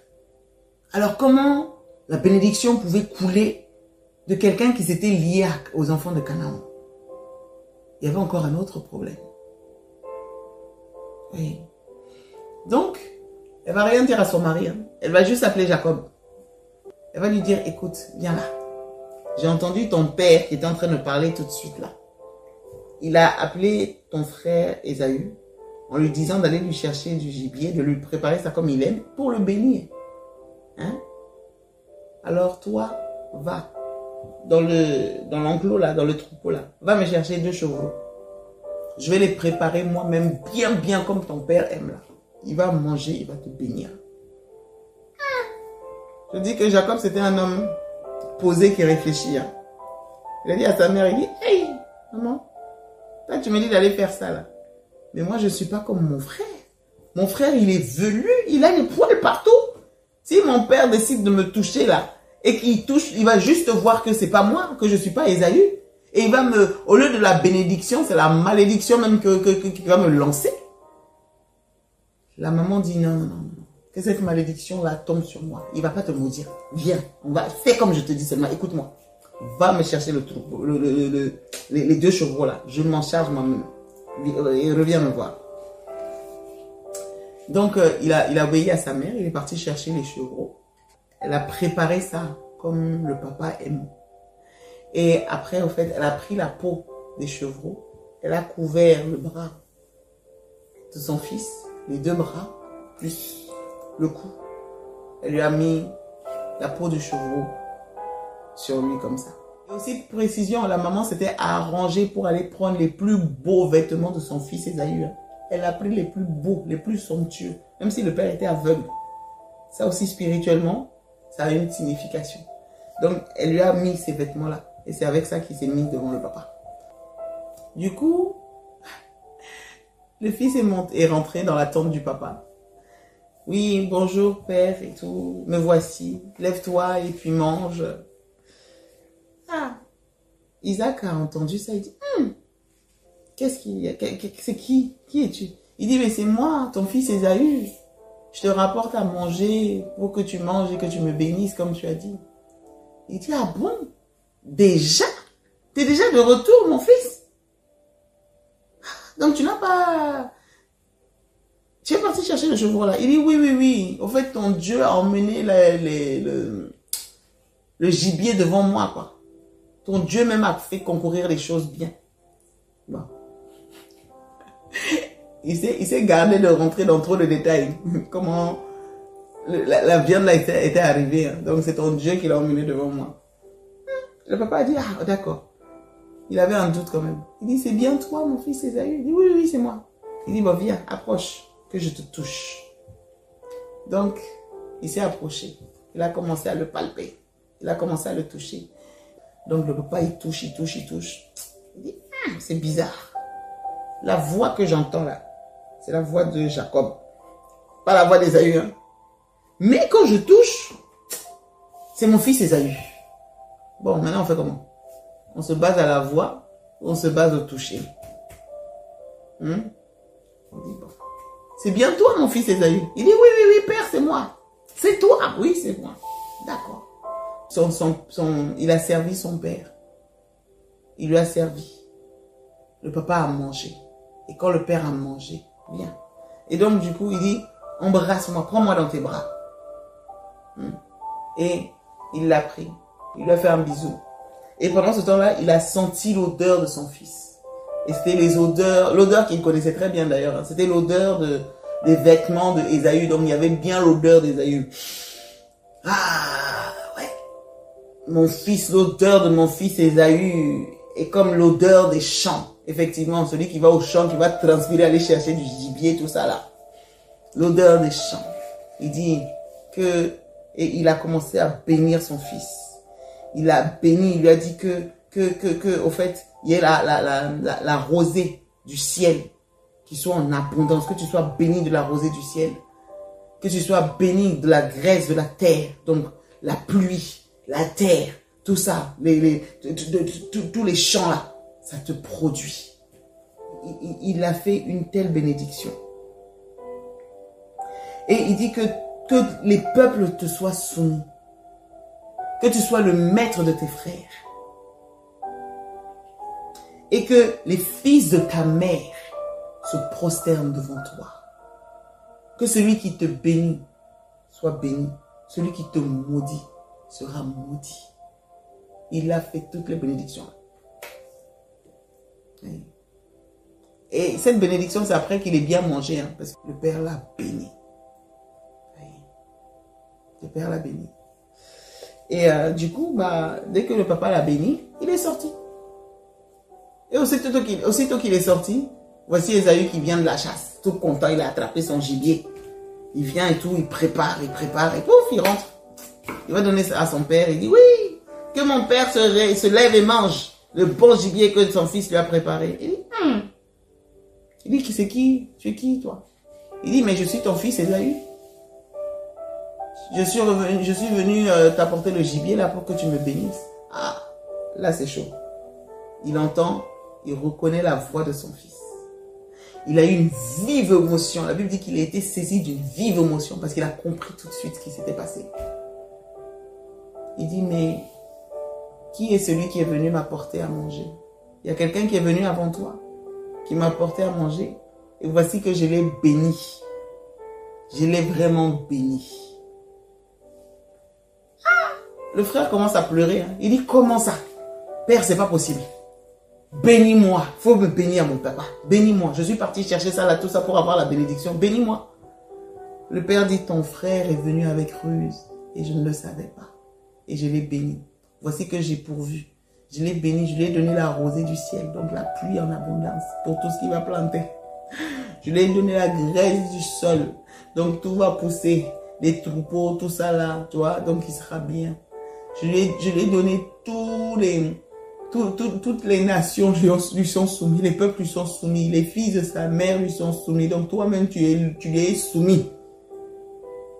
Alors comment la bénédiction pouvait couler de quelqu'un qui s'était lié aux enfants de Canaan? Il y avait encore un autre problème. Oui. Donc, elle va rien dire à son mari. Hein. Elle va juste appeler Jacob. Elle va lui dire, écoute, viens là. J'ai entendu ton père qui était en train de parler tout de suite là. Il a appelé ton frère Ésaü en lui disant d'aller lui chercher du gibier, de lui préparer ça comme il aime pour le bénir. Hein? Alors toi, va dans l'enclos là, dans le troupeau là. Va me chercher 2 chevaux. Je vais les préparer moi-même bien comme ton père aime là. Il va manger, il va te bénir. Je dis que Jacob c'était un homme posé qui réfléchit. Hein. Il a dit à sa mère, il dit, hey maman, toi tu me dis d'aller faire ça là. Mais moi je ne suis pas comme mon frère. Mon frère il est velu, il a des poils partout. Si mon père décide de me toucher là, et qu'il touche, il va juste voir que c'est pas moi, que je suis pas Ésaü. Et il va au lieu de la bénédiction, c'est la malédiction même qu'il va me lancer. La maman dit non. Que cette malédiction là tombe sur moi. Il va pas te maudire. Viens, on va faire comme je te dis seulement. Écoute-moi. Va me chercher le troupeau, les 2 chevaux là. Je m'en charge moi-même. Et reviens me voir. Donc, il a obéi à sa mère. Il est parti chercher les chevaux. Elle a préparé ça comme le papa aime. Et après, en fait, elle a pris la peau des chevaux. Elle a couvert le bras de son fils, les 2 bras, plus le cou. Elle lui a mis la peau de chevaux sur lui comme ça. Et aussi, précision, la maman s'était arrangée pour aller prendre les plus beaux vêtements de son fils Ésaü. Elle a pris les plus beaux, les plus somptueux, même si le père était aveugle. Ça aussi, spirituellement, ça a une signification. Donc, elle lui a mis ces vêtements-là. Et c'est avec ça qu'il s'est mis devant le papa. Du coup, le fils est rentré dans la tente du papa. Oui, bonjour père et tout. Me voici. Lève-toi et puis mange. Ah, Isaac a entendu ça. Il dit, qu'est-ce qu'il y a? C'est qui? Qui es-tu? Il dit, mais c'est moi, ton fils Ésaü. Je te rapporte à manger pour que tu manges et que tu me bénisses comme tu as dit. Il dit, ah bon? Déjà? T'es déjà de retour, mon fils? Donc tu n'as pas... Tu es parti chercher le chevaux là. Il dit, oui. Au fait, ton Dieu a emmené le gibier devant moi, quoi. Ton Dieu même a fait concourir les choses bien. Bon. Il s'est gardé de rentrer dans trop de détails. Comment la viande là était arrivée. Hein. Donc c'est ton Dieu qui l'a emmené devant moi. Le papa a dit, ah d'accord. Il avait un doute quand même. Il dit, c'est bien toi mon fils Esaü? Il dit, oui, oui, c'est moi. Il dit, bon viens, approche, que je te touche. Donc, il s'est approché. Il a commencé à le palper. Il a commencé à le toucher. Donc le papa, il touche, il touche, il touche. Il dit, c'est bizarre. La voix que j'entends là, c'est la voix de Jacob. Pas la voix d'Esaü. Hein. Mais quand je touche, c'est mon fils Esaü. Bon, maintenant on fait comment? On se base à la voix ou on se base au toucher? On dit, bon. C'est bien toi mon fils Esaü? Il dit, oui, oui, oui, père, c'est moi. C'est toi? Oui, c'est moi. D'accord. Il a servi son père. Il lui a servi. Le papa a mangé. Et quand le père a mangé, bien. Et donc, du coup, il dit, embrasse-moi, prends-moi dans tes bras. Et il l'a pris. Il lui a fait un bisou. Et pendant ce temps-là, il a senti l'odeur de son fils. Et c'était l'odeur qu'il connaissait très bien d'ailleurs. Hein. C'était l'odeur des vêtements d'Esaü. Donc, il y avait bien l'odeur d'Esaü. Ah, ouais. Mon fils, l'odeur de mon fils Esaü est comme l'odeur des champs. Effectivement, celui qui va au champ, qui va transpirer, aller chercher du gibier, tout ça là. L'odeur des champs. Il dit que... Et il a commencé à bénir son fils. Il a béni, il lui a dit au fait, il y ait la rosée du ciel qui soit en abondance, que tu sois béni de la rosée du ciel, que tu sois béni de la graisse de la terre, donc la pluie, la terre, tout ça, tous les champs là, ça te produit. Il a fait une telle bénédiction. Et il dit que les peuples te soient soumis. Que tu sois le maître de tes frères. Et que les fils de ta mère se prosternent devant toi. Que celui qui te bénit soit béni. Celui qui te maudit sera maudit. Il a fait toutes les bénédictions. Et cette bénédiction, c'est après qu'il ait bien mangé. Hein, parce que le Père l'a béni. Le Père l'a béni. Et du coup, dès que le papa l'a béni, il est sorti. Et aussitôt qu'il est sorti, voici Esaü qui vient de la chasse. Tout content, il a attrapé son gibier. Il vient et tout, il prépare, et pouf, il rentre. Il va donner à son père, il dit, oui, que mon père se lève et mange le bon gibier que son fils lui a préparé. Il dit, c'est qui? Tu es qui, toi? Il dit, mais je suis ton fils Esaü. Je suis venu t'apporter le gibier là pour que tu me bénisses. Ah, là c'est chaud. Il entend, il reconnaît la voix de son fils. Il a eu une vive émotion. La Bible dit qu'il a été saisi d'une vive émotion parce qu'il a compris tout de suite ce qui s'était passé. Il dit, mais qui est celui qui est venu m'apporter à manger? Il y a quelqu'un qui est venu avant toi, qui m'a apporté à manger. Et voici que je l'ai béni. Je l'ai vraiment béni. Le frère commence à pleurer. Hein. Il dit, comment ça? Père, c'est pas possible. Bénis-moi. Il faut me bénir, mon papa. Bénis-moi. Je suis parti chercher ça là, tout ça pour avoir la bénédiction. Bénis-moi. Le père dit, ton frère est venu avec ruse et je ne le savais pas. Et je l'ai béni. Voici que j'ai pourvu. Je l'ai béni, je lui ai donné la rosée du ciel, donc la pluie en abondance pour tout ce qu'il va planter. Je lui ai donné la graisse du sol, donc tout va pousser. Les troupeaux, tout ça là, tu vois, donc il sera bien. Je lui ai donné toutes les nations lui sont soumis, les peuples lui sont soumis, les fils de sa mère lui sont soumis. Donc toi-même, tu lui es soumis.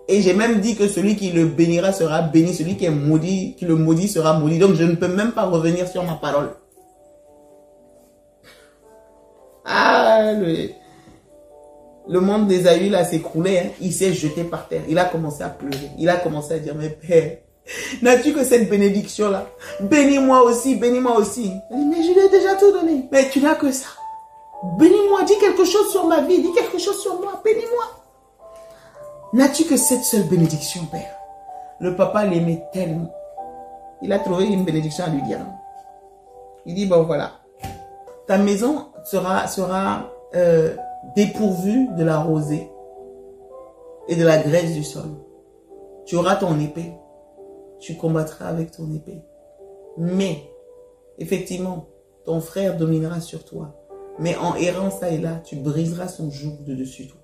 Et j'ai même dit que celui qui le bénira sera béni, celui qui le maudit sera maudit. Donc je ne peux même pas revenir sur ma parole. Ah, le monde d'Esaü là s'écroulait, hein. Il s'est jeté par terre. Il a commencé à pleurer. Il a commencé à dire, mais père, n'as-tu que cette bénédiction-là? Bénis-moi aussi, bénis-moi aussi. Il dit, mais je lui ai déjà tout donné. Mais tu n'as que ça. Bénis-moi, dis quelque chose sur ma vie, dis quelque chose sur moi, bénis-moi. N'as-tu que cette seule bénédiction, père? Le papa l'aimait tellement. Il a trouvé une bénédiction à lui dire. Il dit, bon voilà, ta maison sera dépourvue de la rosée et de la graisse du sol. Tu auras ton épée. Tu combattras avec ton épée. Mais, effectivement, ton frère dominera sur toi. Mais en errant ça et là, tu briseras son joug de dessus toi.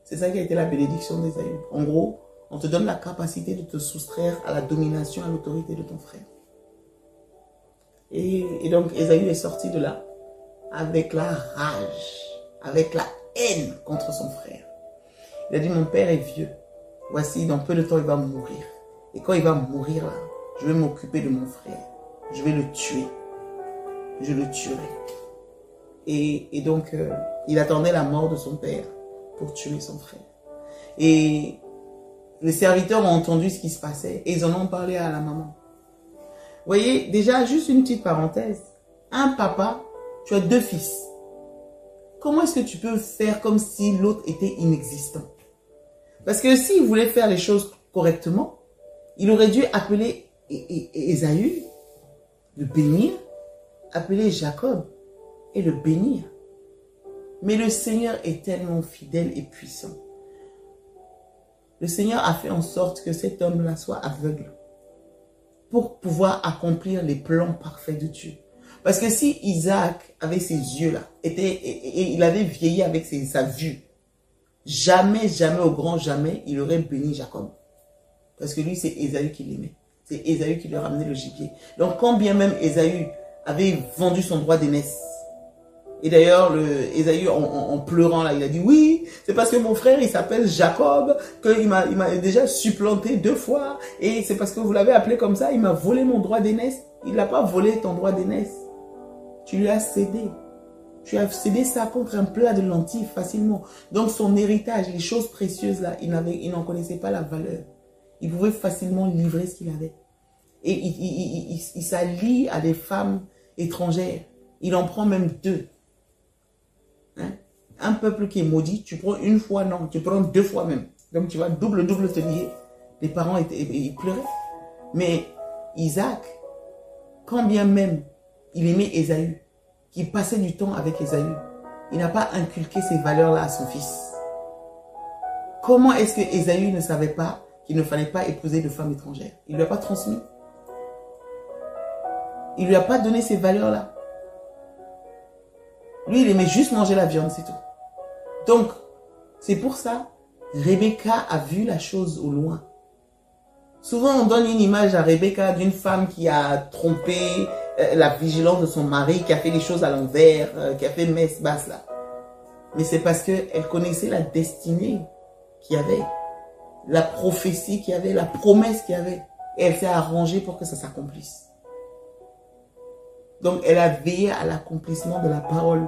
C'est ça qui a été la bénédiction d'Ésaü. En gros, on te donne la capacité de te soustraire à la domination, à l'autorité de ton frère. Et donc, Ésaü est sorti de là avec la rage, avec la haine contre son frère. Il a dit, mon père est vieux. Voici, dans peu de temps, il va mourir. Et quand il va mourir, là, je vais m'occuper de mon frère. Je vais le tuer. Je le tuerai. Et donc, il attendait la mort de son père pour tuer son frère. Et les serviteurs ont entendu ce qui se passait et ils en ont parlé à la maman. Vous voyez, déjà, juste une petite parenthèse. Un papa, tu as 2 fils. Comment est-ce que tu peux faire comme si l'autre était inexistant? Parce que s'il voulait faire les choses correctement, il aurait dû appeler Ésaü, le bénir, appeler Jacob et le bénir. Mais le Seigneur est tellement fidèle et puissant. Le Seigneur a fait en sorte que cet homme-là soit aveugle pour pouvoir accomplir les plans parfaits de Dieu. Parce que si Isaac avait ses yeux-là, et il avait vieilli avec sa vue, jamais, jamais, au grand jamais, il aurait béni Jacob. Parce que lui, c'est Ésaü qui l'aimait. C'est Ésaü qui lui a ramené le gibier. Donc, quand bien même Ésaü avait vendu son droit d'aînesse, et d'ailleurs, Ésaü, en pleurant, là, il a dit, oui, c'est parce que mon frère, il s'appelle Jacob, qu'il m'a déjà supplanté 2 fois, et c'est parce que vous l'avez appelé comme ça, il m'a volé mon droit d'aînesse. Il n'a pas volé ton droit d'aînesse. Tu lui as cédé. Tu as cédé ça contre un plat de lentilles facilement. Donc, son héritage, les choses précieuses, là, il n'en connaissait pas la valeur. Il pouvait facilement livrer ce qu'il avait. Et il s'allie à des femmes étrangères. Il en prend même 2. Hein? Un peuple qui est maudit, tu prends 1 fois, non, tu prends 2 fois même. Donc tu vas double te lier. Les parents ils pleuraient. Mais Isaac, quand bien même il aimait Ésaü, qu'il passait du temps avec Ésaü, il n'a pas inculqué ces valeurs-là à son fils. Comment est-ce que Ésaü ne savait pas qu'il ne fallait pas épouser de femmes étrangères? Il ne lui a pas transmis. Il ne lui a pas donné ces valeurs-là. Lui, il aimait juste manger la viande, c'est tout. Donc, c'est pour ça, Rebecca a vu la chose au loin. Souvent, on donne une image à Rebecca d'une femme qui a trompé la vigilance de son mari, qui a fait les choses à l'envers, qui a fait messe basse là. Mais c'est parce qu'elle connaissait la destinée qu'il y avait, la prophétie qu'il y avait, la promesse qu'il y avait. Et elle s'est arrangée pour que ça s'accomplisse. Donc, elle a veillé à l'accomplissement de la parole.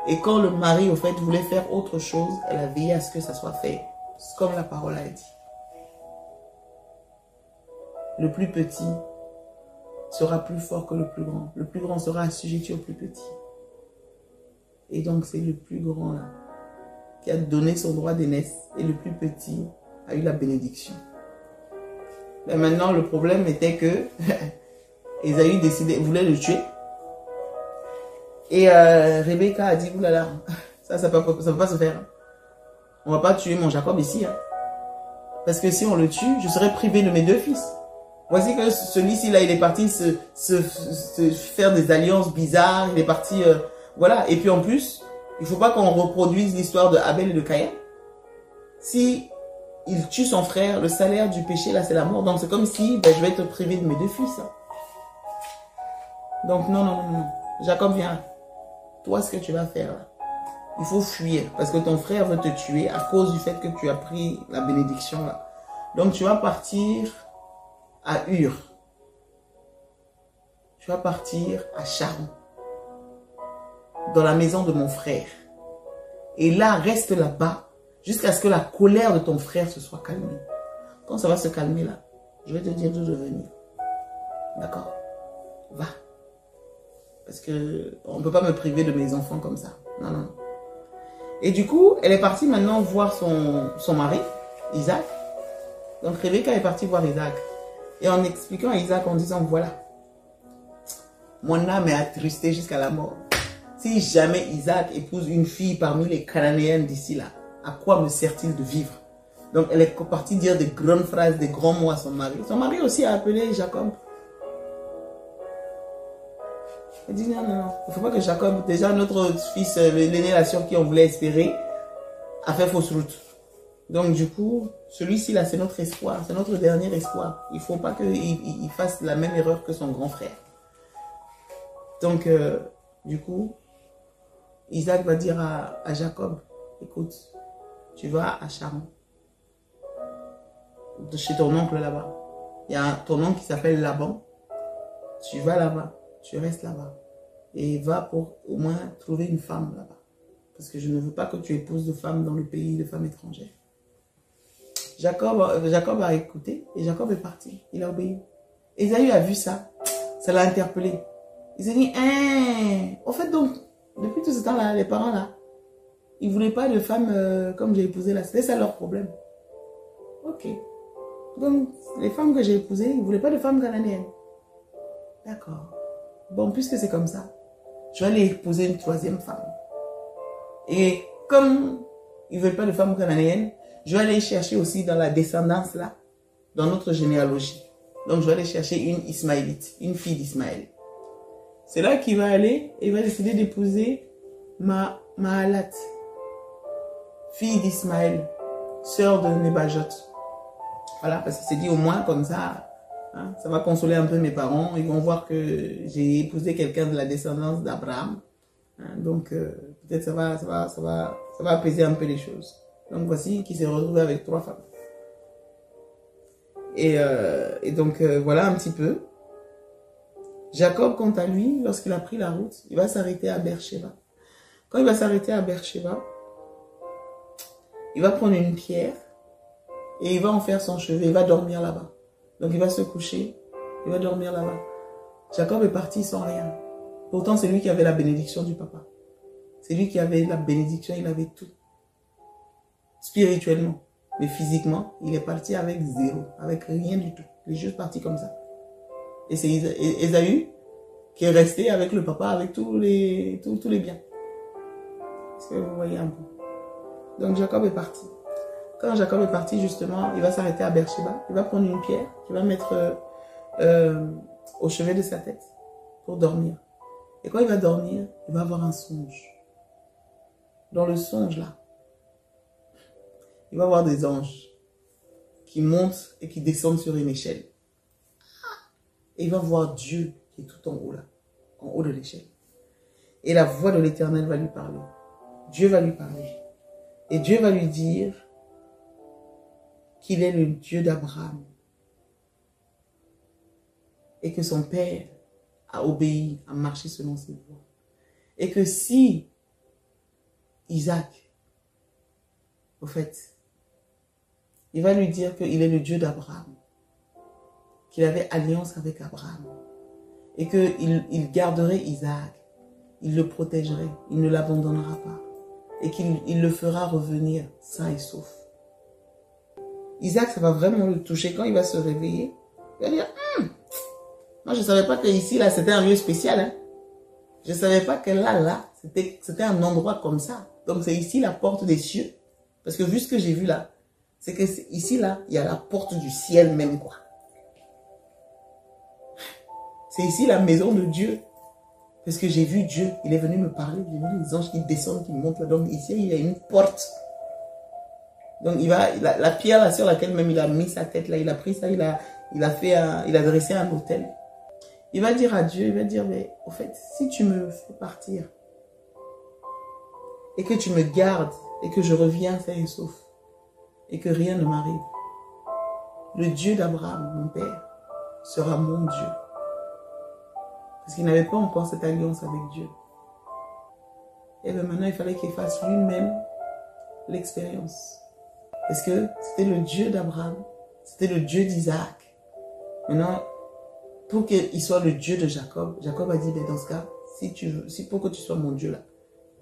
Et quand le mari, au fait, voulait faire autre chose, elle a veillé à ce que ça soit fait. Comme la parole a dit. Le plus petit sera plus fort que le plus grand. Le plus grand sera assujetti au plus petit. Et donc, c'est le plus grand là, qui a donné son droit d'aînesse. Et le plus petit a eu la bénédiction. Mais maintenant, le problème était que Ésaü voulait le tuer. Et Rebecca a dit, oulala, ça ne peut pas se faire. On ne va pas tuer mon Jacob ici. Hein. Parce que si on le tue, je serai privé de mes 2 fils. Voici que celui-ci, là, il est parti se faire des alliances bizarres. Il est parti, voilà. Et puis en plus, il ne faut pas qu'on reproduise l'histoire de Abel et de Caïn. Si il tue son frère, le salaire du péché, là, c'est la mort. Donc c'est comme si, ben, je vais être privé de mes 2 fils. Hein. Donc non, non, non, non. Jacob, viens. Toi, ce que tu vas faire, là, il faut fuir. Parce que ton frère veut te tuer à cause du fait que tu as pris la bénédiction, là. Donc, tu vas partir à Ur. Tu vas partir à Charon. Dans la maison de mon frère. Et là, reste là-bas jusqu'à ce que la colère de ton frère se soit calmée. Quand ça va se calmer, là, je vais te dire d'où venir. D'accord? Va. Parce que on ne peut pas me priver de mes enfants comme ça. Non, non. Et du coup, elle est partie maintenant voir son mari, Isaac. Donc Rebecca est partie voir Isaac. Et en expliquant à Isaac, en disant, voilà, Mon âme est attristée jusqu'à la mort. Si jamais Isaac épouse une fille parmi les Cananéennes d'ici là, à quoi me sert-il de vivre? Donc elle est partie dire des grandes phrases, des grands mots à son mari. Son mari aussi a appelé Jacob. Elle dit non, non, non. Il ne faut pas que Jacob, déjà notre fils, l'aîné, la sœur qui on voulait espérer, a fait fausse route. Donc du coup, celui-ci là, c'est notre espoir, c'est notre dernier espoir. Il ne faut pas qu'il fasse la même erreur que son grand frère. Donc du coup, Isaac va dire à Jacob, écoute, tu vas à Charan, chez ton oncle là-bas. Il y a ton oncle qui s'appelle Laban. Tu vas là-bas, tu restes là-bas. Et va pour au moins trouver une femme là-bas. Parce que je ne veux pas que tu épouses de femmes dans le pays, de femmes étrangères. Jacob a écouté et Jacob est parti. Il a obéi. Ésaü a vu ça. Ça l'a interpellé. Il s'est dit, au fait donc, depuis tout ce temps-là, les parents là, ils ne voulaient pas de femmes comme j'ai épousé là. C'était ça leur problème. Ok. Donc, les femmes que j'ai épousées, ils ne voulaient pas de femmes cananéennes. D'accord. Bon, puisque c'est comme ça, je vais aller épouser une troisième femme. Et comme ils ne veulent pas de femmes cananéennes, je vais aller chercher aussi dans la descendance là, dans notre généalogie. Donc, je vais aller chercher une Ismaélite, une fille d'Ismaël. C'est là qu'il va aller et il va décider d'épouser Mahalat, fille d'Ismaël, sœur de Nebajot. Voilà, parce qu'il s'est dit au moins comme ça, hein, ça va consoler un peu mes parents. Ils vont voir que j'ai épousé quelqu'un de la descendance d'Abraham. Hein, donc, peut-être ça va apaiser un peu les choses. Donc, voici qu'il s'est retrouvé avec 3 femmes. Et donc, voilà un petit peu. Jacob, quant à lui, lorsqu'il a pris la route, il va s'arrêter à Beersheba. Quand il va s'arrêter à Beersheba, il va prendre une pierre et il va en faire son chevet. Il va dormir là-bas. Donc, il va se coucher, il va dormir là-bas. Jacob est parti sans rien. Pourtant, c'est lui qui avait la bénédiction du papa. C'est lui qui avait la bénédiction, il avait tout. Spirituellement. Mais physiquement, il est parti avec zéro, avec rien du tout. Il est juste parti comme ça. Et c'est Ésaü qui est resté avec le papa, avec tous les biens. Est-ce que vous voyez un peu? Donc Jacob est parti. Quand Jacob est parti, justement, il va s'arrêter à Beersheba. Il va prendre une pierre qu'il va mettre au chevet de sa tête pour dormir. Et quand il va dormir, il va avoir un songe. Dans le songe, là, il va voir des anges qui montent et qui descendent sur une échelle. Et il va voir Dieu qui est tout en haut là, en haut de l'échelle. Et la voix de l'Éternel va lui parler. Dieu va lui parler. Et Dieu va lui dire qu'il est le Dieu d'Abraham. Et que son père a obéi, a marché selon ses voies. Et que si Isaac, au fait, il va lui dire qu'il est le Dieu d'Abraham, qu'il avait alliance avec Abraham, et qu'il garderait Isaac, il le protégerait, il ne l'abandonnera pas, et qu'il le fera revenir sain et sauf. Isaac, ça va vraiment le toucher. Quand il va se réveiller, il va dire, moi je ne savais pas que ici, là, c'était un lieu spécial. Hein. Je ne savais pas que là, c'était un endroit comme ça. Donc c'est ici la porte des cieux. Parce que vu ce que j'ai vu là, c'est que ici, là, il y a la porte du ciel même, quoi. C'est ici la maison de Dieu. Parce que j'ai vu Dieu, il est venu me parler, j'ai vu les anges qui descendent, qui montent là. Donc ici, il y a une porte. Donc la pierre là, sur laquelle même il a mis sa tête là, il a pris ça, il a dressé un autel. Il va dire à Dieu, il va dire, mais au fait, si tu me fais partir et que tu me gardes et que je reviens sain et sauf et que rien ne m'arrive, le Dieu d'Abraham, mon père, sera mon Dieu. Parce qu'il n'avait pas encore cette alliance avec Dieu. Et bien maintenant, il fallait qu'il fasse lui-même l'expérience. Parce que c'était le Dieu d'Abraham, c'était le Dieu d'Isaac. Maintenant, pour qu'il soit le Dieu de Jacob, Jacob a dit, ben dans ce cas, si pour que tu sois mon Dieu là,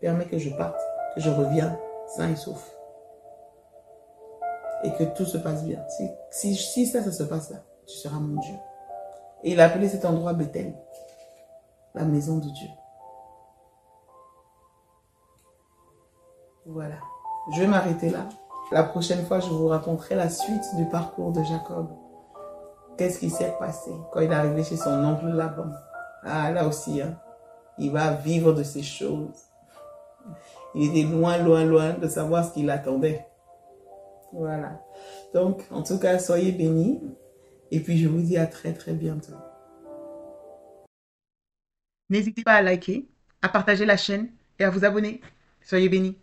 permets que je parte, que je revienne sain et sauf. Et que tout se passe bien. Si ça se passe là, tu seras mon Dieu. Et il a appelé cet endroit Bethel. la maison de Dieu. Voilà. Je vais m'arrêter là. La prochaine fois, je vous raconterai la suite du parcours de Jacob. Qu'est-ce qui s'est passé quand il est arrivé chez son oncle Laban? Ah, là aussi, hein, il va vivre de ces choses. Il était loin, loin, loin de savoir ce qui l'attendait. Voilà. Donc, en tout cas, soyez bénis. Et puis, je vous dis à très, très bientôt. N'hésitez pas à liker, à partager la chaîne et à vous abonner. Soyez bénis.